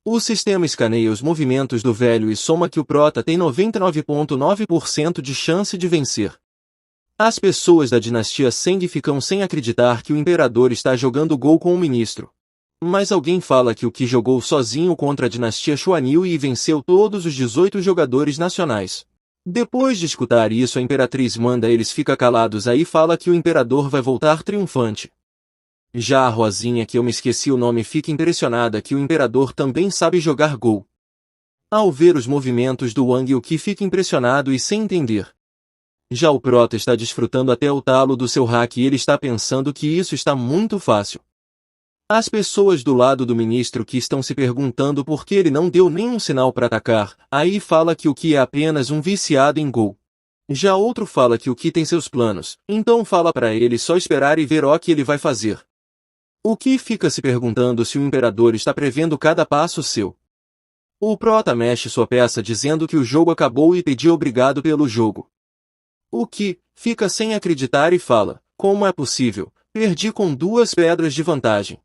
[SPEAKER 1] O sistema escaneia os movimentos do velho e soma que o prota tem 99,9% de chance de vencer. As pessoas da dinastia Seng ficam sem acreditar que o imperador está jogando Gol com o ministro. Mas alguém fala que o Qi jogou sozinho contra a dinastia Xuanil e venceu todos os 18 jogadores nacionais. Depois de escutar isso, a imperatriz manda eles ficar calados aí e fala que o imperador vai voltar triunfante. Já a Rosinha, que eu me esqueci o nome, fica impressionada que o imperador também sabe jogar Gol. Ao ver os movimentos do Wang, o Qi fica impressionado e sem entender. Já o prota está desfrutando até o talo do seu hack e ele está pensando que isso está muito fácil. As pessoas do lado do ministro que estão se perguntando por que ele não deu nenhum sinal para atacar, aí fala que o Qi é apenas um viciado em Gol. Já outro fala que o Qi tem seus planos, então fala para ele só esperar e ver o que ele vai fazer. O Qi fica se perguntando se o imperador está prevendo cada passo seu. O prota mexe sua peça dizendo que o jogo acabou e pediu obrigado pelo jogo. O Qi fica sem acreditar e fala, como é possível, perdi com 2 pedras de vantagem.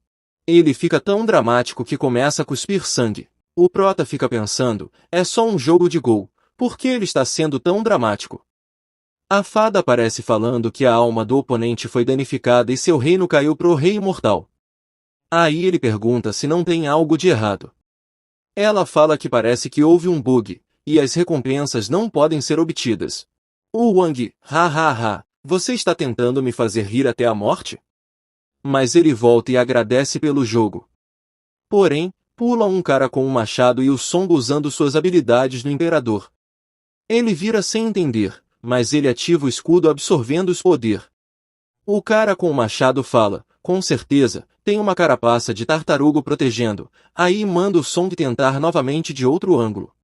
[SPEAKER 1] Ele fica tão dramático que começa a cuspir sangue. O prota fica pensando, é só um jogo de Gol, por que ele está sendo tão dramático? A fada aparece falando que a alma do oponente foi danificada e seu reino caiu pro rei imortal. Aí ele pergunta se não tem algo de errado. Ela fala que parece que houve um bug, e as recompensas não podem ser obtidas. O Wang, você está tentando me fazer rir até a morte? Mas ele volta e agradece pelo jogo. Porém, pula um cara com um machado e o Song usando suas habilidades no imperador. Ele vira sem entender, mas ele ativa o escudo absorvendo os poder. O cara com o machado fala, com certeza, tem uma carapaça de tartaruga protegendo, aí manda o Song tentar novamente de outro ângulo.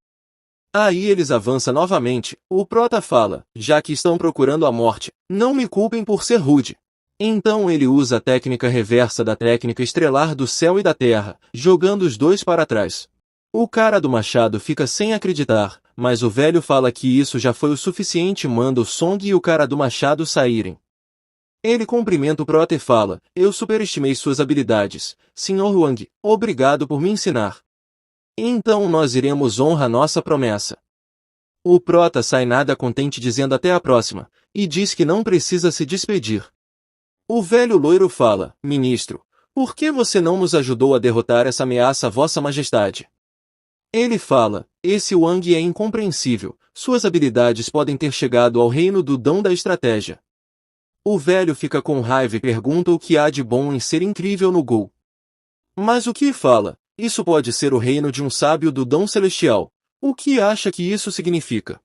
[SPEAKER 1] Aí eles avançam novamente, o prota fala, já que estão procurando a morte, não me culpem por ser rude. Então ele usa a técnica reversa da técnica estrelar do céu e da terra, jogando os 2 para trás. O cara do machado fica sem acreditar, mas o velho fala que isso já foi o suficiente e manda o Song e o cara do machado saírem. Ele cumprimenta o prota e fala, eu superestimei suas habilidades, Sr. Wang, obrigado por me ensinar. Então nós iremos honrar nossa promessa. O prota sai nada contente dizendo até a próxima, e diz que não precisa se despedir. O velho loiro fala, ministro, por que você não nos ajudou a derrotar essa ameaça, vossa majestade? Ele fala, esse Wang é incompreensível, suas habilidades podem ter chegado ao reino do dom da estratégia. O velho fica com raiva e pergunta o que há de bom em ser incrível no Gol. Mas o que fala, isso pode ser o reino de um sábio do dom celestial, o que acha que isso significa?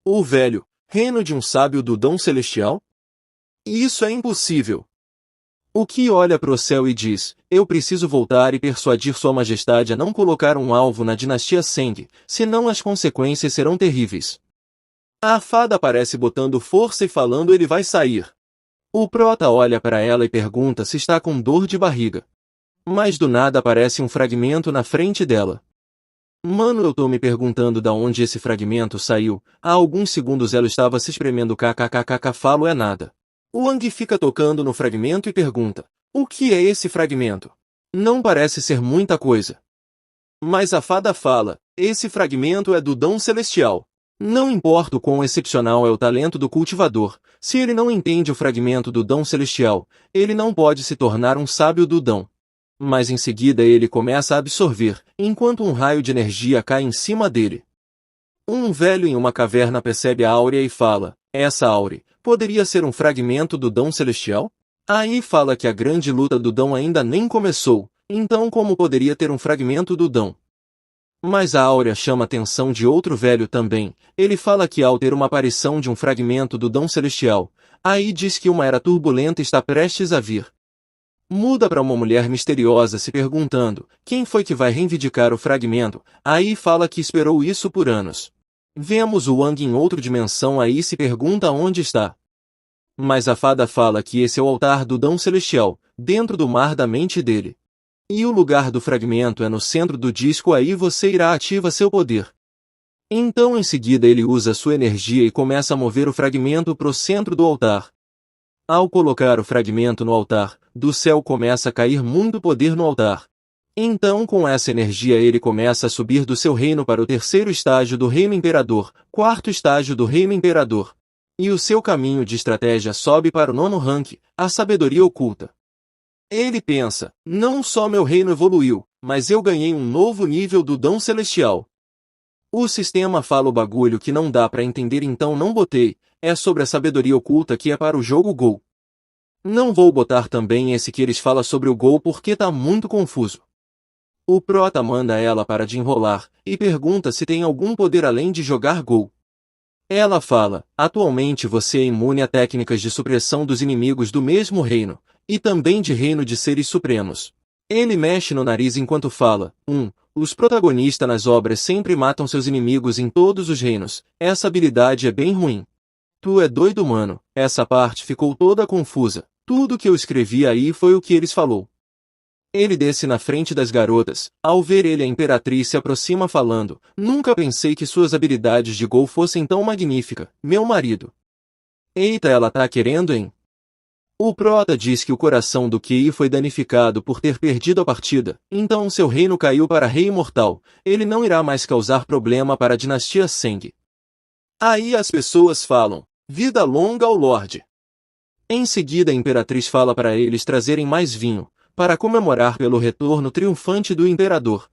[SPEAKER 1] O velho, reino de um sábio do dom celestial? Isso é impossível. O Qi olha para o céu e diz, eu preciso voltar e persuadir sua majestade a não colocar um alvo na dinastia Seng, senão as consequências serão terríveis. A fada aparece botando força e falando ele vai sair. O prota olha para ela e pergunta se está com dor de barriga. Mas do nada aparece um fragmento na frente dela. Mano, eu tô me perguntando da onde esse fragmento saiu, há alguns segundos ela estava se espremendo kkkk falo é nada. O Wang fica tocando no fragmento e pergunta, o que é esse fragmento? Não parece ser muita coisa. Mas a fada fala, esse fragmento é do dom celestial. Não importa o quão excepcional é o talento do cultivador, se ele não entende o fragmento do dom celestial, ele não pode se tornar um sábio do dom. Mas em seguida ele começa a absorver, enquanto um raio de energia cai em cima dele. Um velho em uma caverna percebe a áurea e fala, essa áurea poderia ser um fragmento do dom celestial? Aí fala que a grande luta do dom ainda nem começou, então como poderia ter um fragmento do dom? Mas a áurea chama a atenção de outro velho também, ele fala que ao ter uma aparição de um fragmento do dom celestial, Aí diz que uma era turbulenta está prestes a vir. Muda para uma mulher misteriosa se perguntando, quem foi que vai reivindicar o fragmento? Aí fala que esperou isso por anos. Vemos o Wang em outra dimensão aí se pergunta onde está. Mas a fada fala que esse é o altar do Dão Celestial, dentro do mar da mente dele. E o lugar do fragmento é no centro do disco aí você irá ativa seu poder. Então em seguida ele usa sua energia e começa a mover o fragmento pro centro do altar. Ao colocar o fragmento no altar, do céu começa a cair muito poder no altar. Então com essa energia ele começa a subir do seu reino para o terceiro estágio do reino imperador, quarto estágio do reino imperador. E o seu caminho de estratégia sobe para o nono rank, a sabedoria oculta. Ele pensa, não só meu reino evoluiu, mas eu ganhei um novo nível do dom celestial. O sistema fala o bagulho que não dá pra entender então não botei, é sobre a sabedoria oculta que é para o jogo Go. Não vou botar também esse que eles falam sobre o Go porque tá muito confuso. O prota manda ela para de enrolar, e pergunta se tem algum poder além de jogar Go. Ela fala, atualmente você é imune a técnicas de supressão dos inimigos do mesmo reino, e também de reino de seres supremos. Ele mexe no nariz enquanto fala, os protagonistas nas obras sempre matam seus inimigos em todos os reinos, essa habilidade é bem ruim. Tu é doido mano, essa parte ficou toda confusa, tudo que eu escrevi aí foi o que eles falou. Ele desce na frente das garotas, ao ver ele a imperatriz se aproxima falando, nunca pensei que suas habilidades de Go fossem tão magníficas, meu marido. Eita ela tá querendo hein? O prota diz que o coração do Kei foi danificado por ter perdido a partida, então seu reino caiu para rei imortal, ele não irá mais causar problema para a dinastia Seng. Aí as pessoas falam, vida longa ao Lorde. Em seguida a imperatriz fala para eles trazerem mais vinho, para comemorar pelo retorno triunfante do imperador.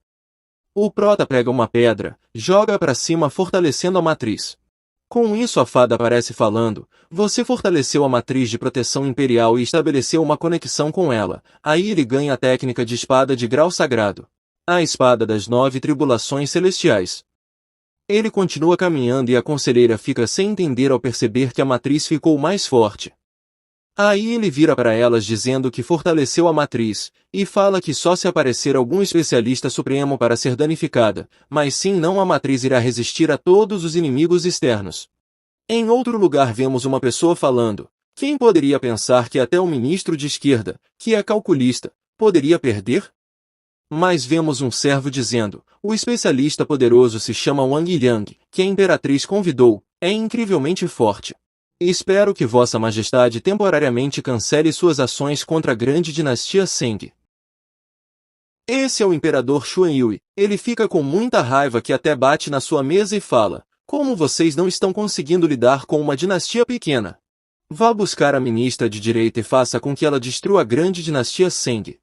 [SPEAKER 1] O prota pega uma pedra, joga para cima fortalecendo a matriz. Com isso a fada aparece falando, você fortaleceu a matriz de proteção imperial e estabeleceu uma conexão com ela, aí ele ganha a técnica de espada de grau sagrado. A espada das 9 tribulações celestiais. Ele continua caminhando e a conselheira fica sem entender ao perceber que a matriz ficou mais forte. Aí ele vira para elas dizendo que fortaleceu a matriz, e fala que só se aparecer algum especialista supremo para ser danificada, mas sim não a matriz irá resistir a todos os inimigos externos. Em outro lugar vemos uma pessoa falando, quem poderia pensar que até o ministro de esquerda, que é calculista, poderia perder? Mas vemos um servo dizendo, o especialista poderoso se chama Wang Yang, que a imperatriz convidou, é incrivelmente forte. Espero que Vossa Majestade temporariamente cancele suas ações contra a grande dinastia Seng. Esse é o imperador Xuan Yui, ele fica com muita raiva que até bate na sua mesa e fala, como vocês não estão conseguindo lidar com uma dinastia pequena? Vá buscar a ministra de direita e faça com que ela destrua a grande dinastia Seng.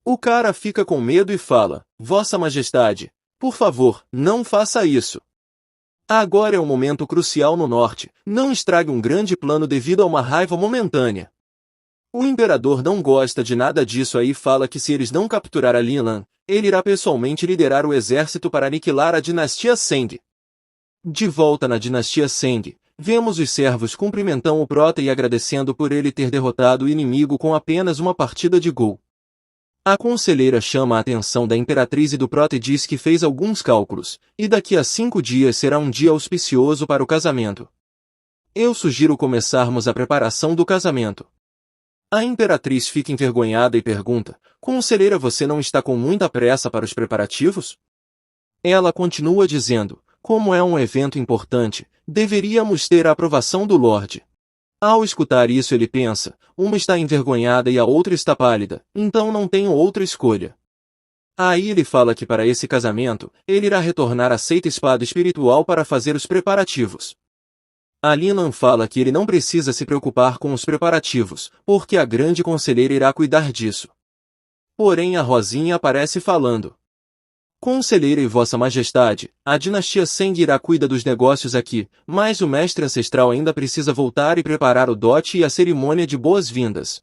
[SPEAKER 1] O cara fica com medo e fala, Vossa Majestade, por favor, não faça isso. Agora é um momento crucial no norte, não estrague um grande plano devido a uma raiva momentânea. O imperador não gosta de nada disso aí e fala que se eles não capturar a Linlan, ele irá pessoalmente liderar o exército para aniquilar a dinastia Seng. De volta na dinastia Seng, vemos os servos cumprimentando o prota e agradecendo por ele ter derrotado o inimigo com apenas uma partida de Go. A conselheira chama a atenção da imperatriz e do prota e diz que fez alguns cálculos, e daqui a 5 dias será um dia auspicioso para o casamento. Eu sugiro começarmos a preparação do casamento. A imperatriz fica envergonhada e pergunta, conselheira você não está com muita pressa para os preparativos? Ela continua dizendo, como é um evento importante, deveríamos ter a aprovação do Lorde. Ao escutar isso ele pensa, uma está envergonhada e a outra está pálida, então não tenho outra escolha. Aí ele fala que para esse casamento, ele irá retornar a seita espada espiritual para fazer os preparativos. A Linlan fala que ele não precisa se preocupar com os preparativos, porque a grande conselheira irá cuidar disso. Porém a Rosinha aparece falando. Conselheira e Vossa Majestade, a dinastia Seng irá cuidar dos negócios aqui, mas o mestre ancestral ainda precisa voltar e preparar o dote e a cerimônia de boas-vindas.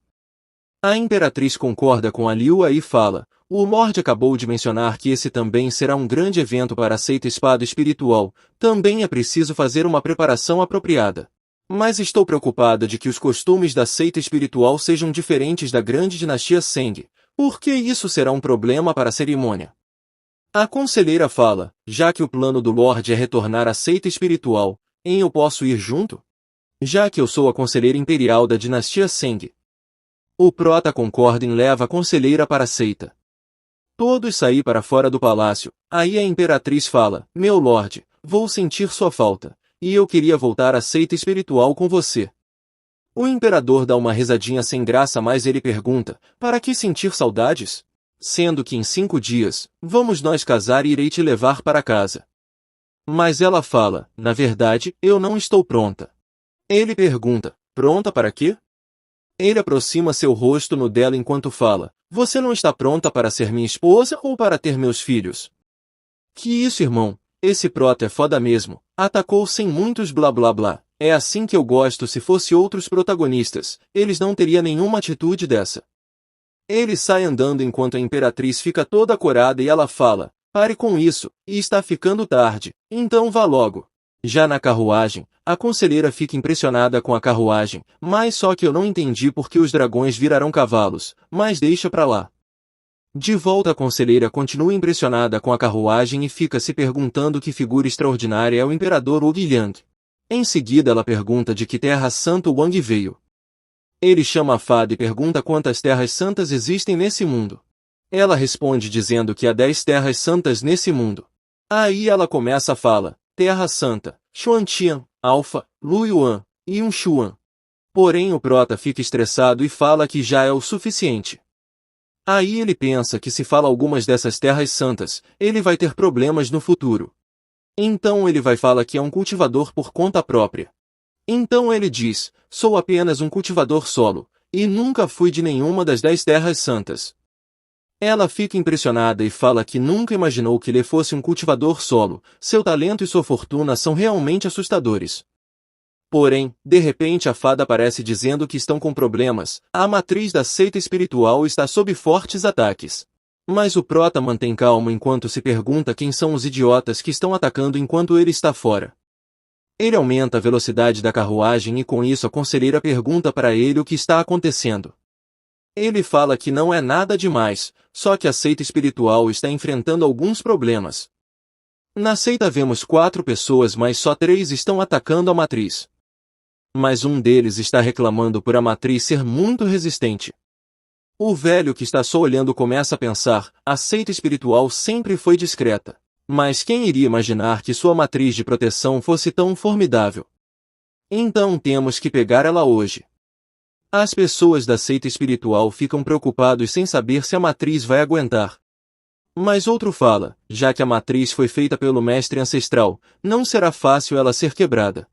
[SPEAKER 1] A imperatriz concorda com a Liua e fala, o Lorde acabou de mencionar que esse também será um grande evento para a seita espada espiritual, também é preciso fazer uma preparação apropriada. Mas estou preocupada de que os costumes da seita espiritual sejam diferentes da grande dinastia Seng, porque isso será um problema para a cerimônia. A conselheira fala, já que o plano do Lorde é retornar à seita espiritual, eu posso ir junto? Já que eu sou a conselheira imperial da dinastia Seng. O prota concorda e leva a conselheira para a seita. Todos saem para fora do palácio, aí a imperatriz fala, meu Lorde, vou sentir sua falta, e eu queria voltar à seita espiritual com você. O imperador dá uma risadinha sem graça, mas ele pergunta, para que sentir saudades? Sendo que em 5 dias, vamos nós casar e irei te levar para casa. Mas ela fala, na verdade, eu não estou pronta. Ele pergunta, pronta para quê? Ele aproxima seu rosto no dela enquanto fala, você não está pronta para ser minha esposa ou para ter meus filhos? Que isso, irmão? Esse prota é foda mesmo, atacou sem muitos blá blá blá. É assim que eu gosto. Se fosse outros protagonistas, eles não teriam nenhuma atitude dessa. Ele sai andando enquanto a imperatriz fica toda corada e ela fala, pare com isso, e está ficando tarde, então vá logo. Já na carruagem, a conselheira fica impressionada com a carruagem, mas só que eu não entendi porque os dragões virarão cavalos, mas deixa pra lá. De volta a conselheira continua impressionada com a carruagem e fica se perguntando que figura extraordinária é o imperador Wu Liang. Em seguida ela pergunta de que terra santa Wang veio. Ele chama a fada e pergunta quantas terras santas existem nesse mundo. Ela responde dizendo que há 10 terras santas nesse mundo. Aí ela começa a falar, Terra Santa, Xuantian, Alfa, Luyuan, e Xuan. Porém o prota fica estressado e fala que já é o suficiente. Aí ele pensa que se fala algumas dessas terras santas, ele vai ter problemas no futuro. Então ele vai falar que é um cultivador por conta própria. Então ele diz, sou apenas um cultivador solo, e nunca fui de nenhuma das 10 terras santas. Ela fica impressionada e fala que nunca imaginou que ele fosse um cultivador solo, seu talento e sua fortuna são realmente assustadores. Porém, de repente a fada aparece dizendo que estão com problemas, a matriz da seita espiritual está sob fortes ataques. Mas o prota mantém calmo enquanto se pergunta quem são os idiotas que estão atacando enquanto ele está fora. Ele aumenta a velocidade da carruagem e com isso a conselheira pergunta para ele o que está acontecendo. Ele fala que não é nada demais, só que a seita espiritual está enfrentando alguns problemas. Na seita vemos 4 pessoas, mas só 3 estão atacando a matriz. Mas um deles está reclamando por a matriz ser muito resistente. O velho que está só olhando começa a pensar, a seita espiritual sempre foi discreta. Mas quem iria imaginar que sua matriz de proteção fosse tão formidável? Então temos que pegar ela hoje. As pessoas da seita espiritual ficam preocupados sem saber se a matriz vai aguentar. Mas outro fala, já que a matriz foi feita pelo mestre ancestral, não será fácil ela ser quebrada.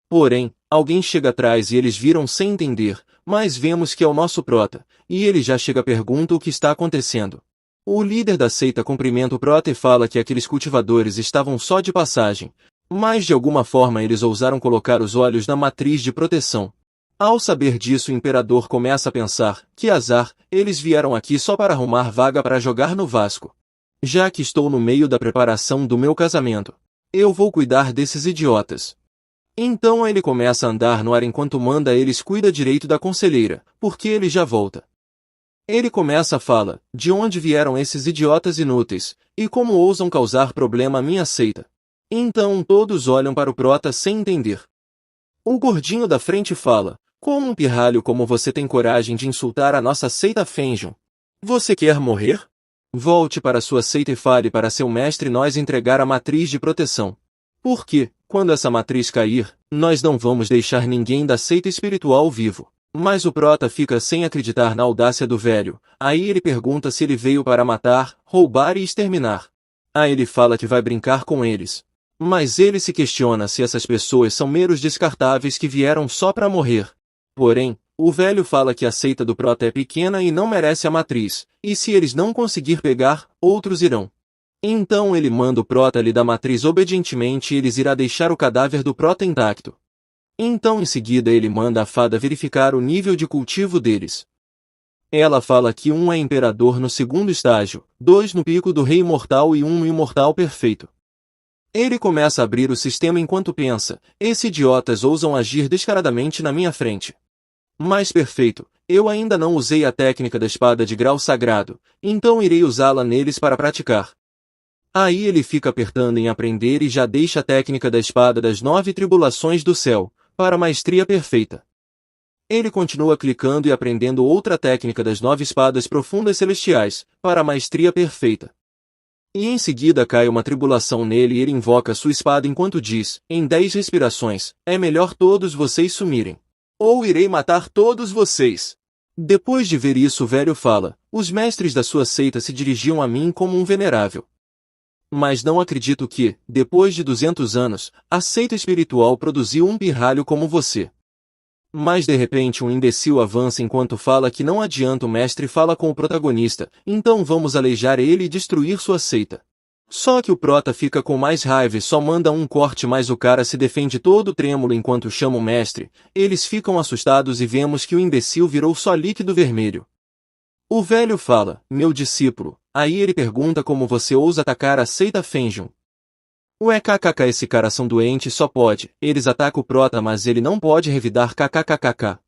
[SPEAKER 1] Porém, alguém chega atrás e eles viram sem entender, mas vemos que é o nosso prota, e ele já chega e pergunta o que está acontecendo. O líder da seita cumprimenta o prota e fala que aqueles cultivadores estavam só de passagem, mas de alguma forma eles ousaram colocar os olhos na matriz de proteção. Ao saber disso o imperador começa a pensar, que azar, eles vieram aqui só para arrumar vaga para jogar no Vasco. Já que estou no meio da preparação do meu casamento, eu vou cuidar desses idiotas. Então ele começa a andar no ar enquanto manda eles cuida direito da conselheira, porque ele já volta. Ele começa a falar, de onde vieram esses idiotas inúteis, e como ousam causar problema à minha seita. Então todos olham para o prota sem entender. O gordinho da frente fala, como um pirralho como você tem coragem de insultar a nossa seita Fenjon? Você quer morrer? Volte para sua seita e fale para seu mestre nós entregar a matriz de proteção. Porque, quando essa matriz cair, nós não vamos deixar ninguém da seita espiritual vivo. Mas o prota fica sem acreditar na audácia do velho, aí ele pergunta se ele veio para matar, roubar e exterminar. Aí ele fala que vai brincar com eles. Mas ele se questiona se essas pessoas são meros descartáveis que vieram só para morrer. Porém, o velho fala que a seita do prota é pequena e não merece a matriz, e se eles não conseguir pegar, outros irão. Então ele manda o prota lhe dar matriz obedientemente e eles irá deixar o cadáver do prota intacto. Então em seguida ele manda a fada verificar o nível de cultivo deles. Ela fala que um é imperador no 2º estágio, 2 no pico do rei imortal e 1 no imortal perfeito. Ele começa a abrir o sistema enquanto pensa, esses idiotas ousam agir descaradamente na minha frente. Mas perfeito, eu ainda não usei a técnica da espada de grau sagrado, então irei usá-la neles para praticar. Aí ele fica apertando em aprender e já deixa a técnica da espada das 9 tribulações do céu, para a maestria perfeita. Ele continua clicando e aprendendo outra técnica das 9 espadas profundas celestiais, para a maestria perfeita. E em seguida cai uma tribulação nele e ele invoca sua espada enquanto diz, em 10 respirações, é melhor todos vocês sumirem. Ou irei matar todos vocês. Depois de ver isso o velho fala, os mestres da sua seita se dirigiam a mim como um venerável. Mas não acredito que, depois de 200 anos, a seita espiritual produziu um pirralho como você. Mas de repente um imbecil avança enquanto fala que não adianta, o mestre fala com o protagonista, então vamos aleijar ele e destruir sua seita. Só que o prota fica com mais raiva e só manda um corte, mas o cara se defende todo trêmulo enquanto chama o mestre. Eles ficam assustados e vemos que o imbecil virou só líquido vermelho. O velho fala, meu discípulo, aí ele pergunta como você ousa atacar a seita Fenjun. Ué kkk, esse cara são doente, só pode, eles atacam o prota mas ele não pode revidar kkkk.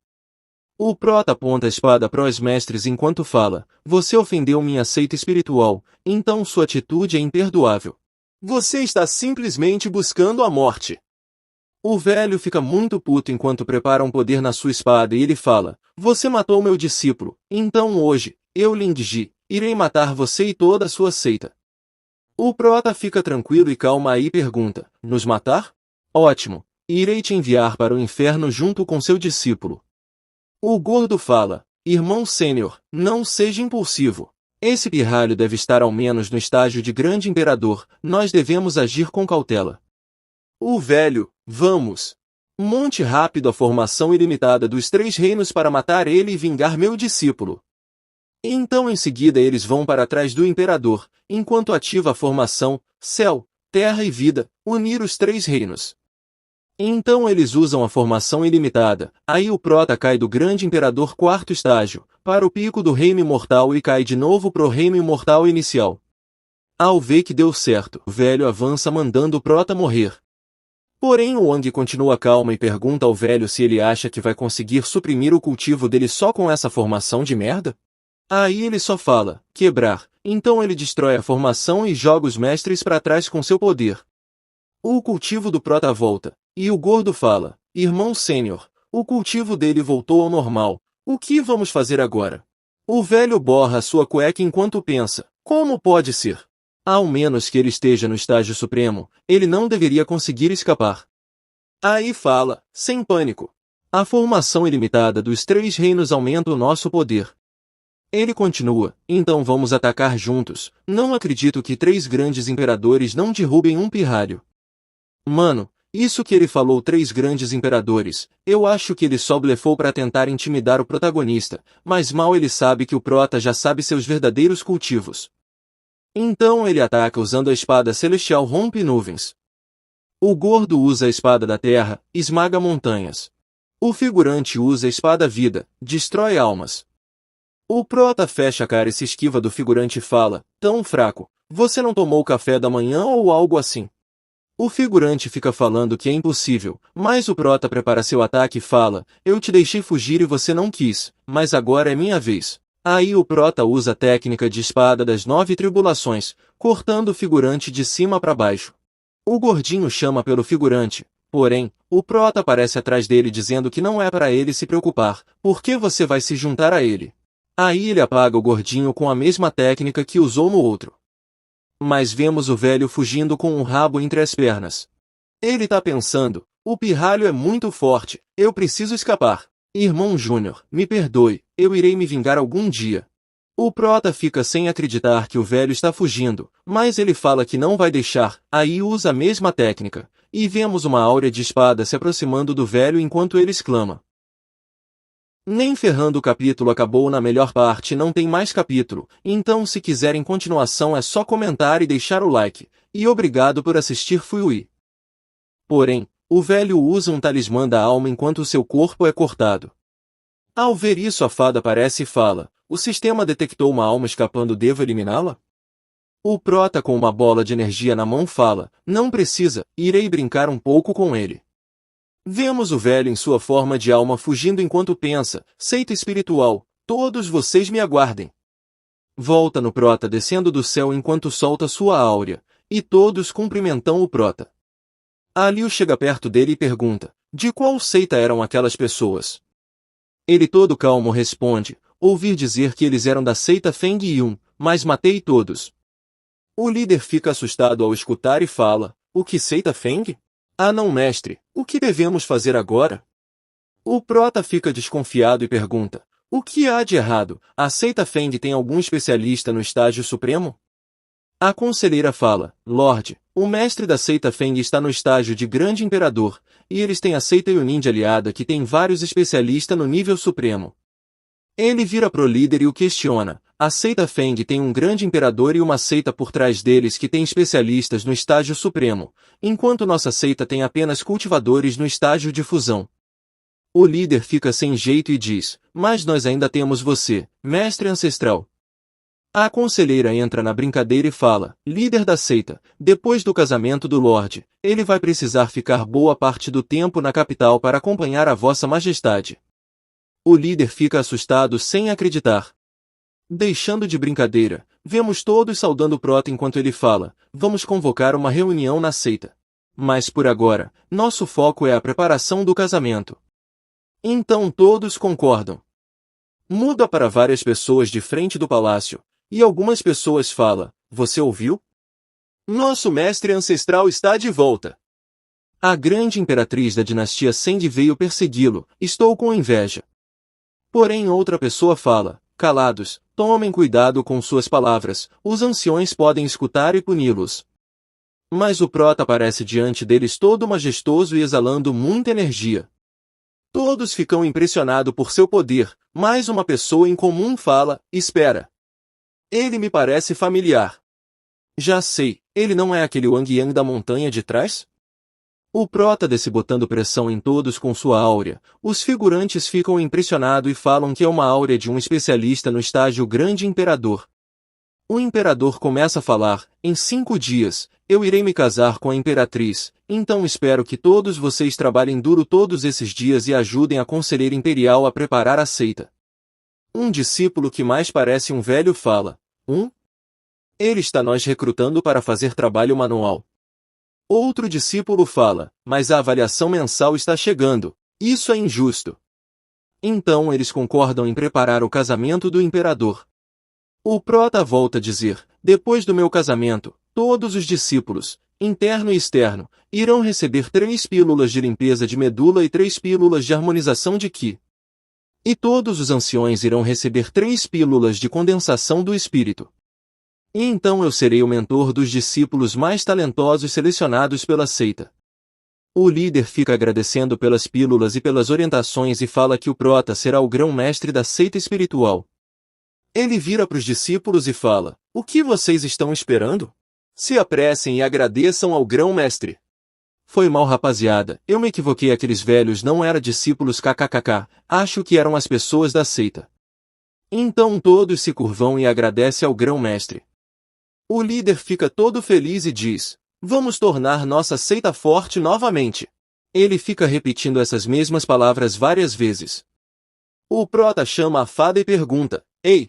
[SPEAKER 1] O prota aponta a espada para os mestres enquanto fala, você ofendeu minha seita espiritual, então sua atitude é imperdoável. Você está simplesmente buscando a morte. O velho fica muito puto enquanto prepara um poder na sua espada e ele fala, você matou meu discípulo, então hoje, eu Lingji, irei matar você e toda a sua seita. O prota fica tranquilo e calma e pergunta, nos matar? Ótimo, irei te enviar para o inferno junto com seu discípulo. O gordo fala, irmão sênior, não seja impulsivo. Esse pirralho deve estar ao menos no estágio de grande imperador, nós devemos agir com cautela. O velho, vamos. Monte rápido a formação ilimitada dos 3 reinos para matar ele e vingar meu discípulo. Então em seguida eles vão para trás do imperador, enquanto ativa a formação, céu, terra e vida, unir os 3 reinos. Então eles usam a formação ilimitada, aí o prota cai do grande imperador 4º estágio, para o pico do reino imortal e cai de novo pro reino imortal inicial. Ao ver que deu certo, o velho avança mandando o prota morrer. Porém o Wang continua calmo e pergunta ao velho se ele acha que vai conseguir suprimir o cultivo dele só com essa formação de merda? Aí ele só fala, quebrar, então ele destrói a formação e joga os mestres para trás com seu poder. O cultivo do prota volta, e o gordo fala, irmão sênior, o cultivo dele voltou ao normal, o que vamos fazer agora? O velho borra sua cueca enquanto pensa, como pode ser? Ao menos que ele esteja no estágio supremo, ele não deveria conseguir escapar. Aí fala, sem pânico. A formação ilimitada dos 3 reinos aumenta o nosso poder. Ele continua, então vamos atacar juntos, não acredito que 3 grandes imperadores não derrubem um pirralho. Mano, isso que ele falou 3 grandes imperadores, eu acho que ele só blefou para tentar intimidar o protagonista, mas mal ele sabe que o prota já sabe seus verdadeiros cultivos. Então ele ataca usando a espada celestial rompe nuvens. O gordo usa a espada da terra, esmaga montanhas. O figurante usa a espada vida, destrói almas. O prota fecha a cara e se esquiva do figurante e fala, tão fraco, você não tomou café da manhã ou algo assim? O figurante fica falando que é impossível, mas o prota prepara seu ataque e fala, eu te deixei fugir e você não quis, mas agora é minha vez. Aí o prota usa a técnica de espada das 9 tribulações, cortando o figurante de cima para baixo. O gordinho chama pelo figurante, porém, o prota aparece atrás dele dizendo que não é para ele se preocupar, porque você vai se juntar a ele. Aí ele apaga o gordinho com a mesma técnica que usou no outro. Mas vemos o velho fugindo com um rabo entre as pernas. Ele tá pensando, o pirralho é muito forte, eu preciso escapar. Irmão Júnior, me perdoe, eu irei me vingar algum dia. O prota fica sem acreditar que o velho está fugindo, mas ele fala que não vai deixar, aí usa a mesma técnica, e vemos uma áurea de espada se aproximando do velho enquanto ele exclama. Nem ferrando, o capítulo acabou na melhor parte, não tem mais capítulo, então se quiserem continuação é só comentar e deixar o like, e obrigado por assistir. Fui. Porém, o velho usa um talismã da alma enquanto seu corpo é cortado. Ao ver isso a fada aparece e fala, o sistema detectou uma alma escapando, devo eliminá-la? O prota com uma bola de energia na mão fala, não precisa, irei brincar um pouco com ele. Vemos o velho em sua forma de alma fugindo enquanto pensa, seita espiritual, todos vocês me aguardem. Volta no prota descendo do céu enquanto solta sua áurea, e todos cumprimentam o prota. Liu chega perto dele e pergunta, de qual seita eram aquelas pessoas? Ele todo calmo responde, ouvi dizer que eles eram da seita Feng Yun, mas matei todos. O líder fica assustado ao escutar e fala, o que seita Feng? Não mestre, o que devemos fazer agora? O prota fica desconfiado e pergunta, o que há de errado? A seita Feng tem algum especialista no estágio supremo? A conselheira fala, Lorde, o mestre da seita Feng está no estágio de grande imperador, e eles têm a seita Yunin de aliada que tem vários especialistas no nível supremo. Ele vira pro líder e o questiona, a seita Feng tem um grande imperador e uma seita por trás deles que tem especialistas no estágio supremo, enquanto nossa seita tem apenas cultivadores no estágio de fusão. O líder fica sem jeito e diz, mas nós ainda temos você, mestre ancestral. A conselheira entra na brincadeira e fala, líder da seita, depois do casamento do Lorde, ele vai precisar ficar boa parte do tempo na capital para acompanhar a vossa majestade. O líder fica assustado sem acreditar. Deixando de brincadeira, vemos todos saudando o prota enquanto ele fala, vamos convocar uma reunião na seita. Mas por agora, nosso foco é a preparação do casamento. Então todos concordam. Muda para várias pessoas de frente do palácio, e algumas pessoas falam, você ouviu? Nosso mestre ancestral está de volta. A grande imperatriz da dinastia Send veio persegui-lo, estou com inveja. Porém outra pessoa fala, calados, tomem cuidado com suas palavras, os anciões podem escutar e puni-los. Mas o prota aparece diante deles todo majestoso e exalando muita energia. Todos ficam impressionados por seu poder, mas uma pessoa em comum fala, espera. Ele me parece familiar. Já sei, ele não é aquele Wang Yang da montanha de trás? O prota desce botando pressão em todos com sua áurea, os figurantes ficam impressionados e falam que é uma áurea de um especialista no estágio grande imperador. O imperador começa a falar, em 5 dias, eu irei me casar com a imperatriz, então espero que todos vocês trabalhem duro todos esses dias e ajudem a conselheira imperial a preparar a seita. Um discípulo que mais parece um velho fala, ele está nos recrutando para fazer trabalho manual. Outro discípulo fala, mas a avaliação mensal está chegando, isso é injusto. Então eles concordam em preparar o casamento do imperador. O prota volta a dizer, depois do meu casamento, todos os discípulos, interno e externo, irão receber 3 pílulas de limpeza de medula e 3 pílulas de harmonização de Qi. E todos os anciões irão receber 3 pílulas de condensação do espírito. E então eu serei o mentor dos discípulos mais talentosos selecionados pela seita. O líder fica agradecendo pelas pílulas e pelas orientações e fala que o prota será o grão-mestre da seita espiritual. Ele vira para os discípulos e fala, o que vocês estão esperando? Se apressem e agradeçam ao grão-mestre. Foi mal rapaziada, eu me equivoquei, aqueles velhos não eram discípulos kkkk, acho que eram as pessoas da seita. Então todos se curvam e agradecem ao grão-mestre. O líder fica todo feliz e diz, vamos tornar nossa seita forte novamente. Ele fica repetindo essas mesmas palavras várias vezes. O prota chama a fada e pergunta, ei,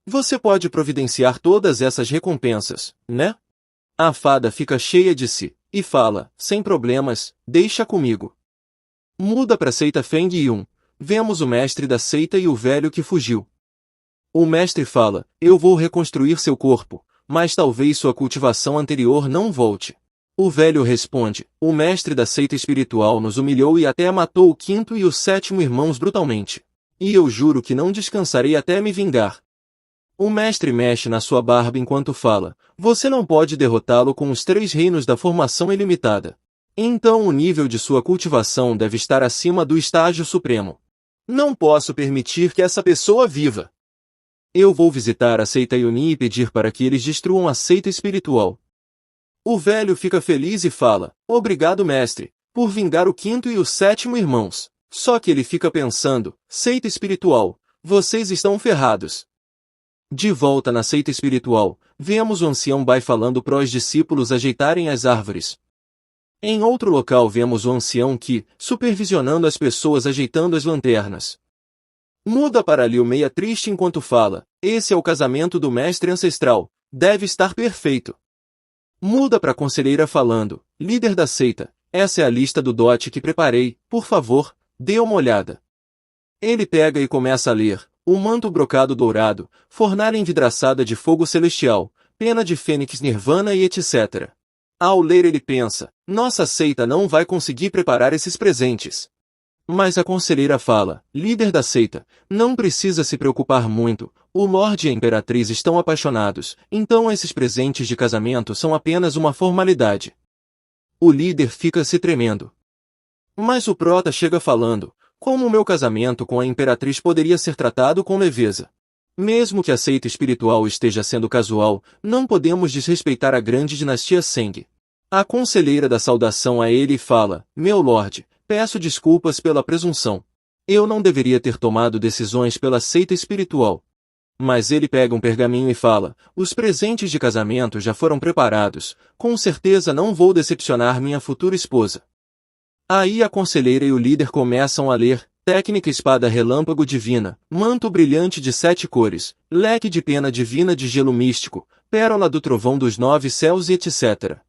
[SPEAKER 1] você pode providenciar todas essas recompensas, né? A fada fica cheia de si, e fala, sem problemas, deixa comigo. Muda para a seita Feng Yun, vemos o mestre da seita e o velho que fugiu. O mestre fala, eu vou reconstruir seu corpo, mas talvez sua cultivação anterior não volte. O velho responde, o mestre da seita espiritual nos humilhou e até matou o 5º e o 7º irmãos brutalmente. E eu juro que não descansarei até me vingar. O mestre mexe na sua barba enquanto fala, você não pode derrotá-lo com os 3 reinos da formação ilimitada. Então o nível de sua cultivação deve estar acima do estágio supremo. Não posso permitir que essa pessoa viva. Eu vou visitar a seita Yunin e pedir para que eles destruam a seita espiritual. O velho fica feliz e fala, obrigado mestre, por vingar o 5º e o 7º irmãos. Só que ele fica pensando, seita espiritual, vocês estão ferrados. De volta na seita espiritual, vemos o ancião Bai falando para os discípulos ajeitarem as árvores. Em outro local vemos o ancião Qi, supervisionando as pessoas ajeitando as lanternas. Muda para Liu meia triste enquanto fala, esse é o casamento do mestre ancestral, deve estar perfeito. Muda para a conselheira falando, líder da seita, essa é a lista do dote que preparei, por favor, dê uma olhada. Ele pega e começa a ler, o manto brocado dourado, fornalha envidraçada de fogo celestial, pena de fênix nirvana e etc. Ao ler ele pensa, nossa seita não vai conseguir preparar esses presentes. Mas a conselheira fala, líder da seita, não precisa se preocupar muito, o Lorde e a Imperatriz estão apaixonados, então esses presentes de casamento são apenas uma formalidade. O líder fica se tremendo. Mas o prota chega falando, como o meu casamento com a Imperatriz poderia ser tratado com leveza? Mesmo que a seita espiritual esteja sendo casual, não podemos desrespeitar a grande dinastia Seng. A conselheira dá saudação a ele e fala, meu Lorde, peço desculpas pela presunção. Eu não deveria ter tomado decisões pela seita espiritual. Mas ele pega um pergaminho e fala, os presentes de casamento já foram preparados, com certeza não vou decepcionar minha futura esposa. Aí a conselheira e o líder começam a ler, técnica espada relâmpago divina, manto brilhante de 7 cores, leque de pena divina de gelo místico, pérola do trovão dos 9 céus e etc.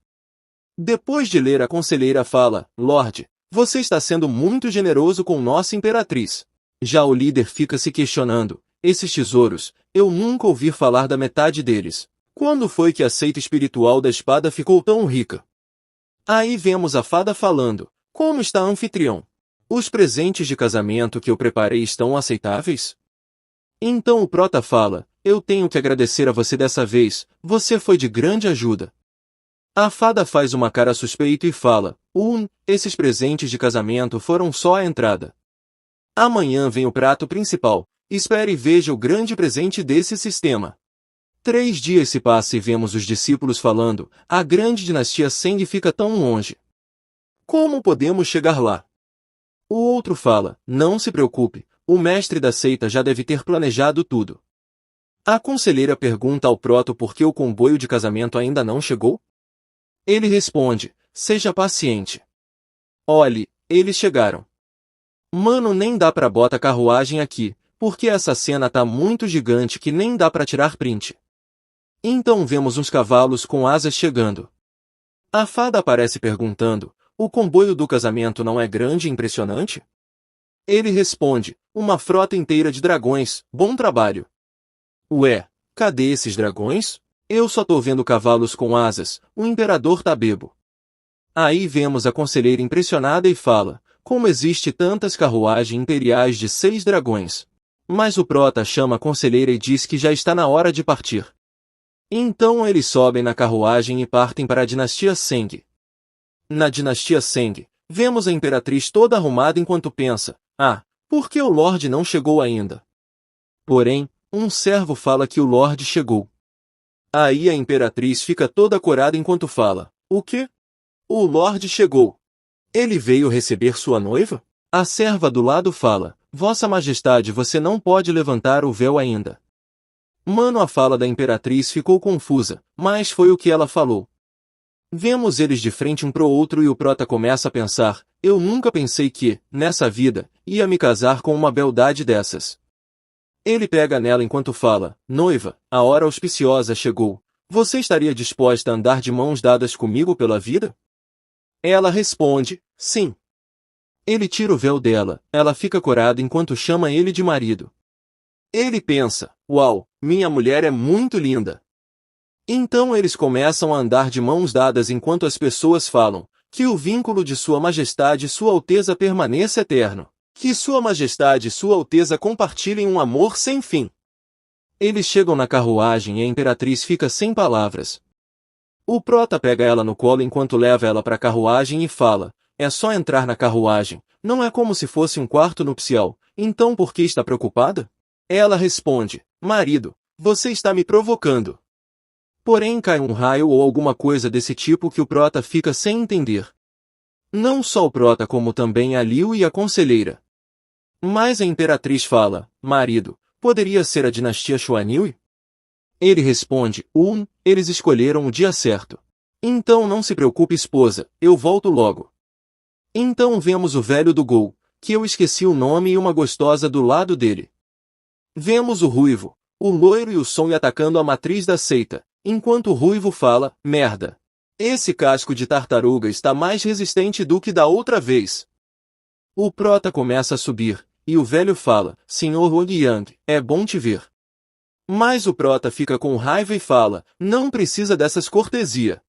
[SPEAKER 1] Depois de ler a conselheira fala, Lorde, você está sendo muito generoso com nossa imperatriz. Já o líder fica se questionando, esses tesouros, eu nunca ouvi falar da metade deles. Quando foi que a seita espiritual da espada ficou tão rica? Aí vemos a fada falando, como está anfitrião? Os presentes de casamento que eu preparei estão aceitáveis? Então o prota fala, eu tenho que agradecer a você dessa vez, você foi de grande ajuda. A fada faz uma cara suspeita e fala, esses presentes de casamento foram só a entrada. Amanhã vem o prato principal, espere e veja o grande presente desse sistema. 3 dias se passam e vemos os discípulos falando, a grande dinastia Seng fica tão longe. Como podemos chegar lá? O outro fala, não se preocupe, o mestre da seita já deve ter planejado tudo. A conselheira pergunta ao proto por que o comboio de casamento ainda não chegou? Ele responde, seja paciente. Olhe, eles chegaram. Mano, nem dá pra botar carruagem aqui, porque essa cena tá muito gigante que nem dá pra tirar print. Então vemos uns cavalos com asas chegando. A fada aparece perguntando, o comboio do casamento não é grande e impressionante? Ele responde, uma frota inteira de dragões, bom trabalho. Ué, cadê esses dragões? Eu só tô vendo cavalos com asas, o imperador tá bebo. Aí vemos a conselheira impressionada e fala, como existe tantas carruagens imperiais de 6 dragões. Mas o prota chama a conselheira e diz que já está na hora de partir. Então eles sobem na carruagem e partem para a dinastia Seng. Na dinastia Seng, vemos a imperatriz toda arrumada enquanto pensa, por que o Lorde não chegou ainda? Porém, um servo fala que o Lorde chegou. Aí a imperatriz fica toda corada enquanto fala, o quê? O Lorde chegou. Ele veio receber sua noiva? A serva do lado fala, Vossa Majestade, você não pode levantar o véu ainda. Mano, a fala da imperatriz ficou confusa, mas foi o que ela falou. Vemos eles de frente um pro outro e o prota começa a pensar, eu nunca pensei que, nessa vida, ia me casar com uma beldade dessas. Ele pega nela enquanto fala, noiva, a hora auspiciosa chegou, você estaria disposta a andar de mãos dadas comigo pela vida? Ela responde, sim. Ele tira o véu dela, ela fica corada enquanto chama ele de marido. Ele pensa, uau, minha mulher é muito linda. Então eles começam a andar de mãos dadas enquanto as pessoas falam, que o vínculo de Sua Majestade e Sua Alteza permaneça eterno. Que Sua Majestade e Sua Alteza compartilhem um amor sem fim. Eles chegam na carruagem e a imperatriz fica sem palavras. O prota pega ela no colo enquanto leva ela para a carruagem e fala, é só entrar na carruagem, não é como se fosse um quarto nupcial, então por que está preocupada? Ela responde, marido, você está me provocando. Porém cai um raio ou alguma coisa desse tipo que o prota fica sem entender. Não só o prota como também a Liu e a conselheira. Mas a imperatriz fala, marido, poderia ser a dinastia Xuanhui? Ele responde, eles escolheram o dia certo. Então não se preocupe, esposa, eu volto logo. Então vemos o velho do Gol, que eu esqueci o nome, e uma gostosa do lado dele. Vemos o ruivo, o loiro e o Song atacando a matriz da seita, enquanto o ruivo fala, merda. Esse casco de tartaruga está mais resistente do que da outra vez. O prota começa a subir, e o velho fala, Senhor Ouyang, é bom te ver. Mas o prota fica com raiva e fala, não precisa dessas cortesia.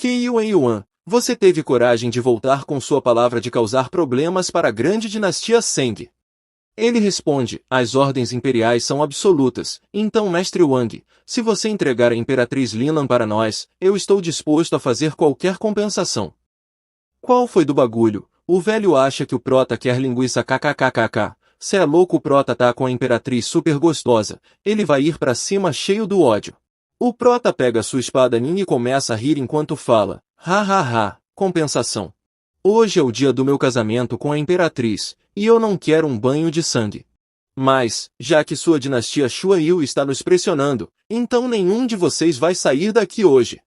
[SPEAKER 1] Yuan, você teve coragem de voltar com sua palavra de causar problemas para a grande dinastia Seng. Ele responde, as ordens imperiais são absolutas, então mestre Wang, se você entregar a Imperatriz Linlan para nós, eu estou disposto a fazer qualquer compensação. Qual foi do bagulho? O velho acha que o prota quer linguiça kkkk. Se é louco, o prota tá com a Imperatriz super gostosa, ele vai ir pra cima cheio do ódio. O prota pega sua espada ninja e começa a rir enquanto fala, compensação. Hoje é o dia do meu casamento com a Imperatriz, e eu não quero um banho de sangue. Mas, já que sua dinastia Shuaiyu está nos pressionando, então nenhum de vocês vai sair daqui hoje.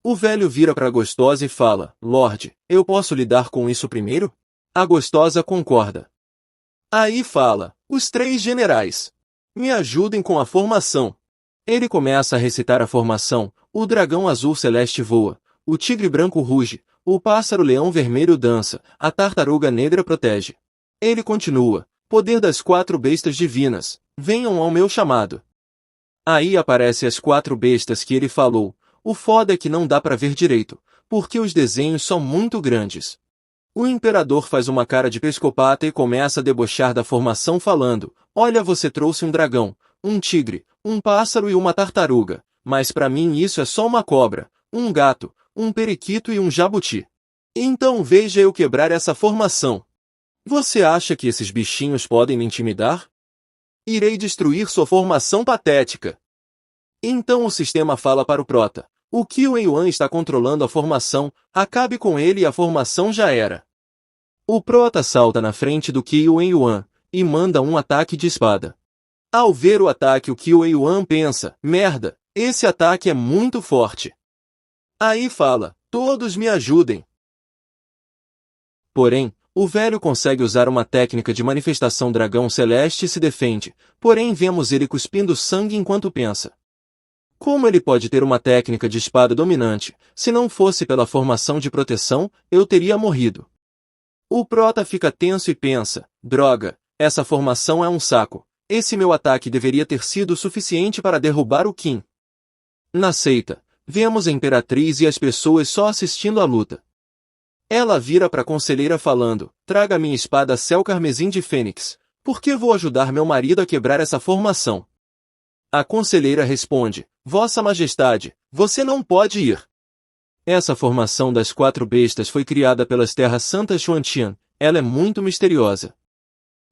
[SPEAKER 1] O velho vira para a gostosa e fala, Lorde, eu posso lidar com isso primeiro? A gostosa concorda. Aí fala, os 3 generais. Me ajudem com a formação. Ele começa a recitar a formação, o dragão azul celeste voa, o tigre branco ruge, o pássaro leão vermelho dança, a tartaruga negra protege. Ele continua, poder das 4 bestas divinas, venham ao meu chamado. Aí aparecem as 4 bestas que ele falou, o foda é que não dá pra ver direito, porque os desenhos são muito grandes. O imperador faz uma cara de psicopata e começa a debochar da formação falando, olha, você trouxe um dragão, um tigre, um pássaro e uma tartaruga, mas pra mim isso é só uma cobra, um gato, um periquito e um jabuti. Então veja eu quebrar essa formação. Você acha que esses bichinhos podem me intimidar? Irei destruir sua formação patética. Então o sistema fala para o prota, o Yuan está controlando a formação, acabe com ele e a formação já era. O prota salta na frente do Yuan, e manda um ataque de espada. Ao ver o ataque, o Yuan pensa, merda, esse ataque é muito forte. Aí fala, todos me ajudem. Porém, o velho consegue usar uma técnica de manifestação dragão celeste e se defende, porém vemos ele cuspindo sangue enquanto pensa. Como ele pode ter uma técnica de espada dominante? Se não fosse pela formação de proteção, eu teria morrido. O prota fica tenso e pensa, droga, essa formação é um saco. Esse meu ataque deveria ter sido suficiente para derrubar o Qin. Na seita, vemos a Imperatriz e as pessoas só assistindo à luta. Ela vira para a conselheira falando, traga minha espada céu carmesim de fênix, porque vou ajudar meu marido a quebrar essa formação. A conselheira responde, Vossa Majestade, você não pode ir. Essa formação das 4 bestas foi criada pelas Terras Santas Xuantian, ela é muito misteriosa.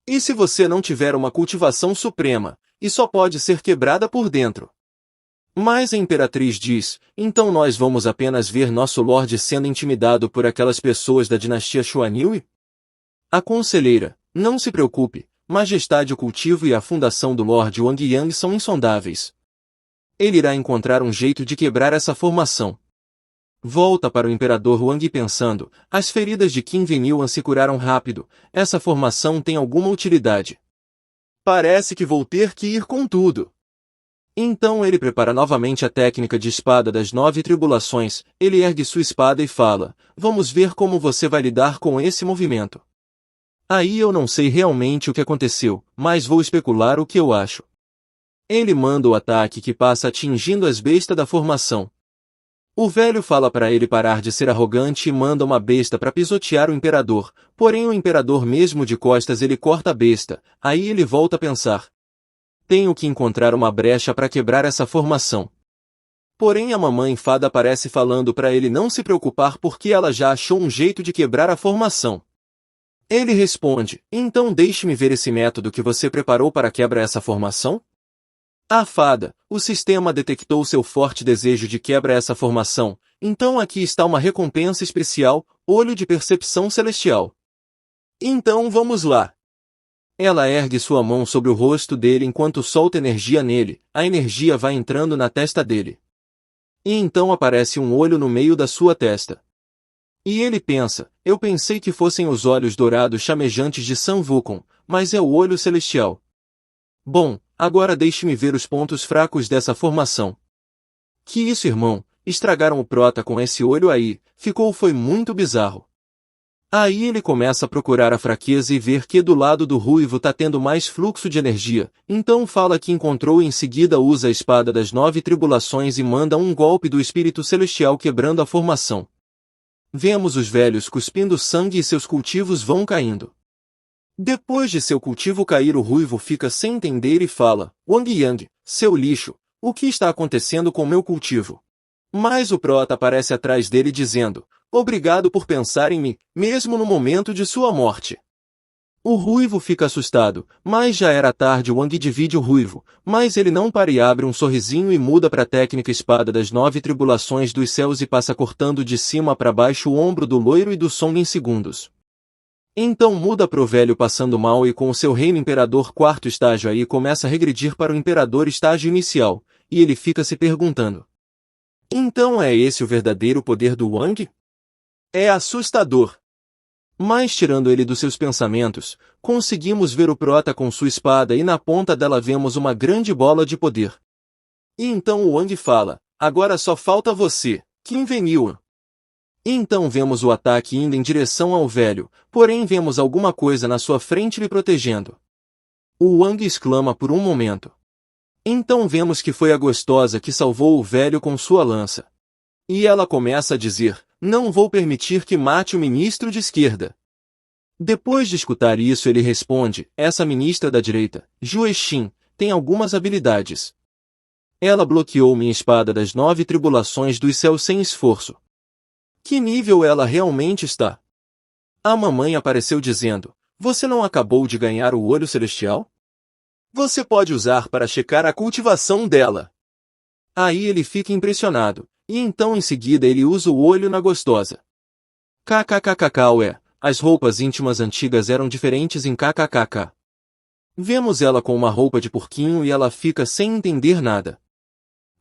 [SPEAKER 1] E se você não tiver uma cultivação suprema, e só pode ser quebrada por dentro? Mas a Imperatriz diz, então nós vamos apenas ver nosso Lorde sendo intimidado por aquelas pessoas da dinastia Xuanyu? A conselheira, não se preocupe, Majestade, o cultivo e a fundação do Lorde Wang Yang são insondáveis. Ele irá encontrar um jeito de quebrar essa formação. Volta para o Imperador Wang pensando, as feridas de Qin Venyuan se curaram rápido, essa formação tem alguma utilidade. Parece que vou ter que ir com tudo. Então ele prepara novamente a técnica de espada das 9 tribulações, ele ergue sua espada e fala, vamos ver como você vai lidar com esse movimento. Aí eu não sei realmente o que aconteceu, mas vou especular o que eu acho. Ele manda o ataque que passa atingindo as bestas da formação. O velho fala para ele parar de ser arrogante e manda uma besta para pisotear o imperador, porém o imperador mesmo de costas ele corta a besta, aí ele volta a pensar. Tenho que encontrar uma brecha para quebrar essa formação. Porém a mamãe fada aparece falando para ele não se preocupar porque ela já achou um jeito de quebrar a formação. Ele responde, então deixe-me ver esse método que você preparou para quebrar essa formação? Ah, fada, o sistema detectou seu forte desejo de quebra essa formação, então aqui está uma recompensa especial, olho de percepção celestial. Então vamos lá. Ela ergue sua mão sobre o rosto dele enquanto solta energia nele, a energia vai entrando na testa dele. E então aparece um olho no meio da sua testa. E ele pensa, eu pensei que fossem os olhos dourados chamejantes de Sam Wukong, mas é o olho celestial. Bom, agora deixe-me ver os pontos fracos dessa formação. Que isso, irmão? Estragaram o prota com esse olho aí, foi muito bizarro. Aí ele começa a procurar a fraqueza e ver que do lado do ruivo tá tendo mais fluxo de energia, então fala que encontrou e em seguida usa a espada das 9 tribulações e manda um golpe do espírito celestial quebrando a formação. Vemos os velhos cuspindo sangue e seus cultivos vão caindo. Depois de seu cultivo cair, o ruivo fica sem entender e fala, Wang Yang, seu lixo, o que está acontecendo com meu cultivo? Mas o prota aparece atrás dele dizendo, obrigado por pensar em mim, mesmo no momento de sua morte. O ruivo fica assustado, mas já era tarde. Wang divide o ruivo, mas ele não para e abre um sorrisinho e muda para a técnica espada das 9 tribulações dos céus e passa cortando de cima para baixo o ombro do loiro e do Song em segundos. Então muda pro velho passando mal e com o seu reino imperador quarto estágio aí começa a regredir para o imperador estágio inicial, e ele fica se perguntando. Então é esse o verdadeiro poder do Wang? É assustador. Mas tirando ele dos seus pensamentos, conseguimos ver o prota com sua espada e na ponta dela vemos uma grande bola de poder. E então o Wang fala, agora só falta você, Qin Venil. E então vemos o ataque indo em direção ao velho, porém vemos alguma coisa na sua frente lhe protegendo. O Wang exclama por um momento. Então vemos que foi a gostosa que salvou o velho com sua lança. E ela começa a dizer, não vou permitir que mate o ministro de esquerda. Depois de escutar isso ele responde, essa ministra da direita, Jue Xin, tem algumas habilidades. Ela bloqueou minha espada das 9 tribulações dos céus sem esforço. Que nível ela realmente está? A mamãe apareceu dizendo, você não acabou de ganhar o olho celestial? Você pode usar para checar a cultivação dela. Aí ele fica impressionado, e então em seguida ele usa o olho na gostosa. KKKKK as roupas íntimas antigas eram diferentes em KKKK. Vemos ela com uma roupa de porquinho e ela fica sem entender nada.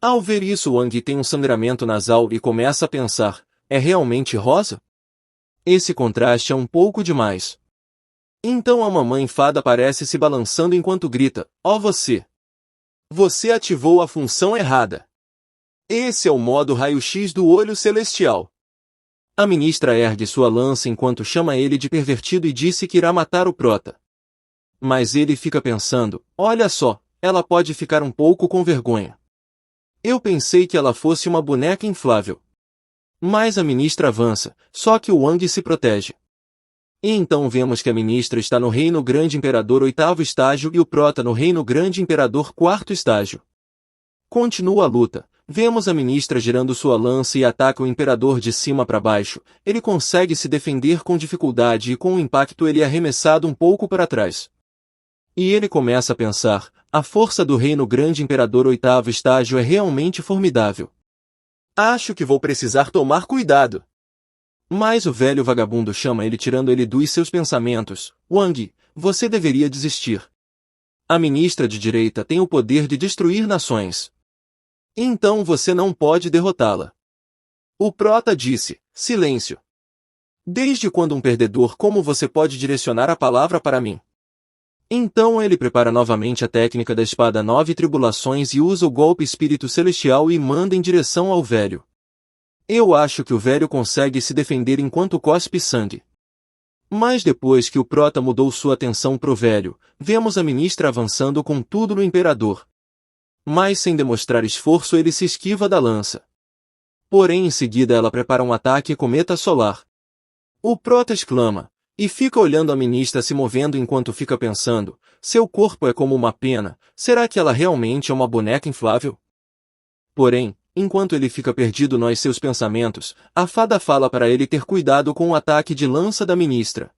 [SPEAKER 1] Ao ver isso Wang tem um sangramento nasal e começa a pensar, é realmente rosa? Esse contraste é um pouco demais. Então a mamãe fada aparece se balançando enquanto grita, ó você! Você ativou a função errada. Esse é o modo raio-x do olho celestial. A ministra ergue sua lança enquanto chama ele de pervertido e disse que irá matar o prota. Mas ele fica pensando, olha só, ela pode ficar um pouco com vergonha. Eu pensei que ela fosse uma boneca inflável. Mas a ministra avança, só que o Wang se protege. E então vemos que a ministra está no Reino Grande Imperador oitavo estágio e o prota no Reino Grande Imperador quarto estágio. Continua a luta. Vemos a ministra girando sua lança e ataca o imperador de cima para baixo. Ele consegue se defender com dificuldade e com o impacto ele é arremessado um pouco para trás. E ele começa a pensar, a força do Reino Grande Imperador oitavo estágio é realmente formidável. Acho que vou precisar tomar cuidado. Mas o velho vagabundo chama ele tirando ele dos seus pensamentos. Wang, você deveria desistir. A ministra de direita tem o poder de destruir nações. Então você não pode derrotá-la. O prota disse, silêncio. Desde quando um perdedor como você pode direcionar a palavra para mim? Então ele prepara novamente a técnica da espada 9 tribulações e usa o golpe espírito celestial e manda em direção ao velho. Eu acho que o velho consegue se defender enquanto cospe sangue. Mas depois que o prota mudou sua atenção pro velho, vemos a ministra avançando com tudo no imperador. Mas sem demonstrar esforço ele se esquiva da lança. Porém em seguida ela prepara um ataque cometa solar. O prota exclama, e fica olhando a ministra se movendo enquanto fica pensando, seu corpo é como uma pena, será que ela realmente é uma boneca inflável? Porém, enquanto ele fica perdido nos seus pensamentos, a fada fala para ele ter cuidado com o ataque de lança da ministra.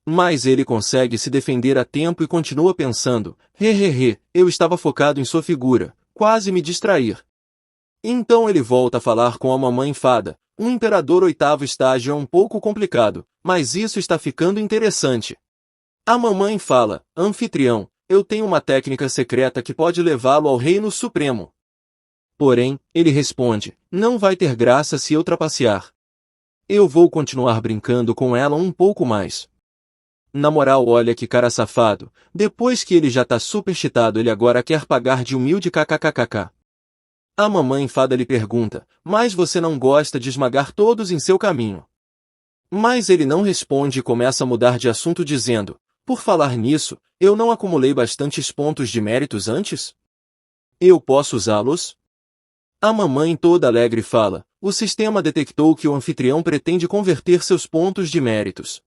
[SPEAKER 1] Mas ele consegue se defender a tempo e continua pensando, eu estava focado em sua figura, quase me distrair. Então ele volta a falar com a mamãe fada, um imperador oitavo estágio é um pouco complicado, mas isso está ficando interessante. A mamãe fala, anfitrião, eu tenho uma técnica secreta que pode levá-lo ao reino supremo. Porém, ele responde, não vai ter graça se eu trapacear. Eu vou continuar brincando com ela um pouco mais. Na moral, olha que cara safado, depois que ele já tá super cheatado ele agora quer pagar de humilde kkkk. A mamãe fada lhe pergunta, mas você não gosta de esmagar todos em seu caminho? Mas ele não responde e começa a mudar de assunto dizendo, por falar nisso, eu não acumulei bastantes pontos de méritos antes? Eu posso usá-los? A mamãe toda alegre fala, o sistema detectou que o anfitrião pretende converter seus pontos de méritos.